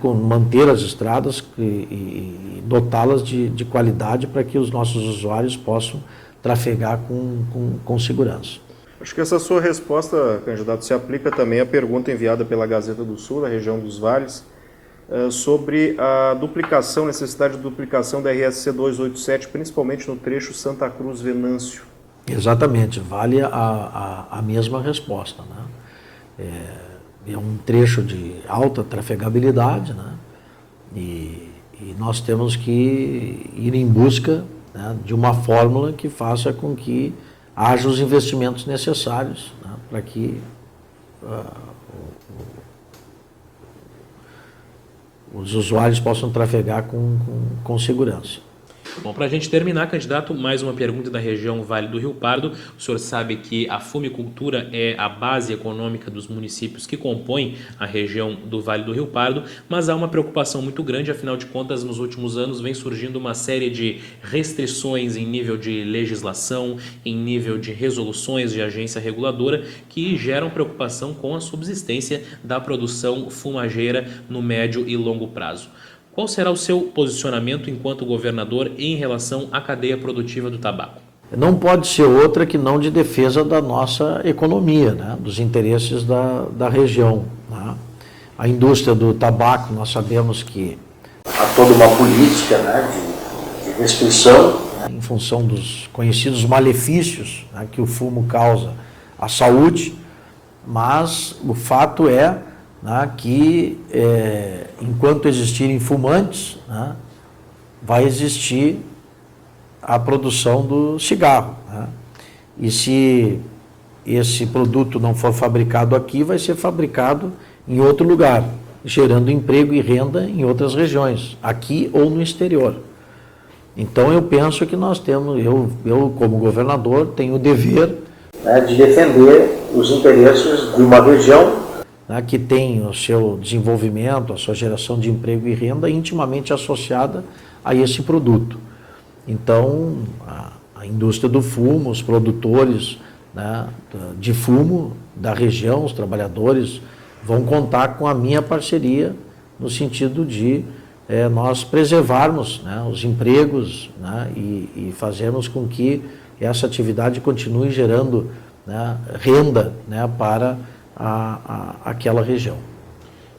manter as estradas e dotá-las de qualidade para que os nossos usuários possam trafegar com segurança. Acho que essa sua resposta, candidato, se aplica também à pergunta enviada pela Gazeta do Sul, da região dos Vales, sobre a necessidade de duplicação da RSC 287, principalmente no trecho Santa Cruz-Venâncio. Exatamente, vale a mesma resposta, né? É um trecho de alta trafegabilidade, né? E nós temos que ir em busca, né, de uma fórmula que faça com que haja os investimentos necessários, né, para que os usuários possam trafegar com segurança. Bom, para a gente terminar, candidato, mais uma pergunta da região Vale do Rio Pardo. O senhor sabe que a fumicultura é a base econômica dos municípios que compõem a região do Vale do Rio Pardo, mas há uma preocupação muito grande, afinal de contas, nos últimos anos vem surgindo uma série de restrições em nível de legislação, em nível de resoluções de agência reguladora, que geram preocupação com a subsistência da produção fumageira no médio e longo prazo. Qual será o seu posicionamento enquanto governador em relação à cadeia produtiva do tabaco? Não pode ser outra que não de defesa da nossa economia, né? Dos interesses da região, né? A indústria do tabaco, nós sabemos que há toda uma política, né, de restrição, né, em função dos conhecidos malefícios, né, que o fumo causa à saúde, mas o fato é, né, que enquanto existirem fumantes, né, vai existir a produção do cigarro, né? E se esse produto não for fabricado aqui, vai ser fabricado em outro lugar, gerando emprego e renda em outras regiões, aqui ou no exterior. Então eu penso que nós temos, eu como governador tenho o dever, né, de defender os interesses de uma região, né, que tem o seu desenvolvimento, a sua geração de emprego e renda intimamente associada a esse produto. Então, a indústria do fumo, os produtores, né, de fumo da região, os trabalhadores, vão contar com a minha parceria no sentido de nós preservarmos, né, os empregos, né, e fazermos com que essa atividade continue gerando, né, renda, né, para aquela região.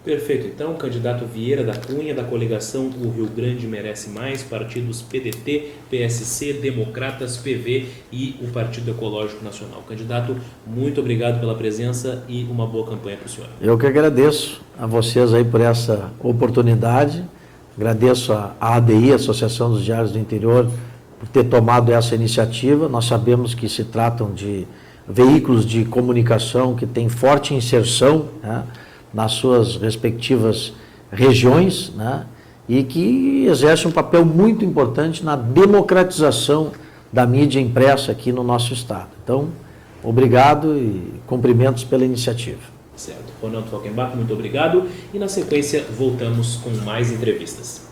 Perfeito. Então, candidato Vieira da Cunha, da coligação O Rio Grande Merece Mais, partidos PDT, PSC, Democratas, PV e o Partido Ecológico Nacional. Candidato, muito obrigado pela presença e uma boa campanha para o senhor. Eu que agradeço a vocês aí por essa oportunidade, agradeço a ADI, Associação dos Diários do Interior, por ter tomado essa iniciativa. Nós sabemos que se tratam de veículos de comunicação que têm forte inserção, né, nas suas respectivas regiões, né, e que exercem um papel muito importante na democratização da mídia impressa aqui no nosso estado. Então, obrigado e cumprimentos pela iniciativa. Certo. Ronaldo Falkenbach, muito obrigado. E na sequência voltamos com mais entrevistas.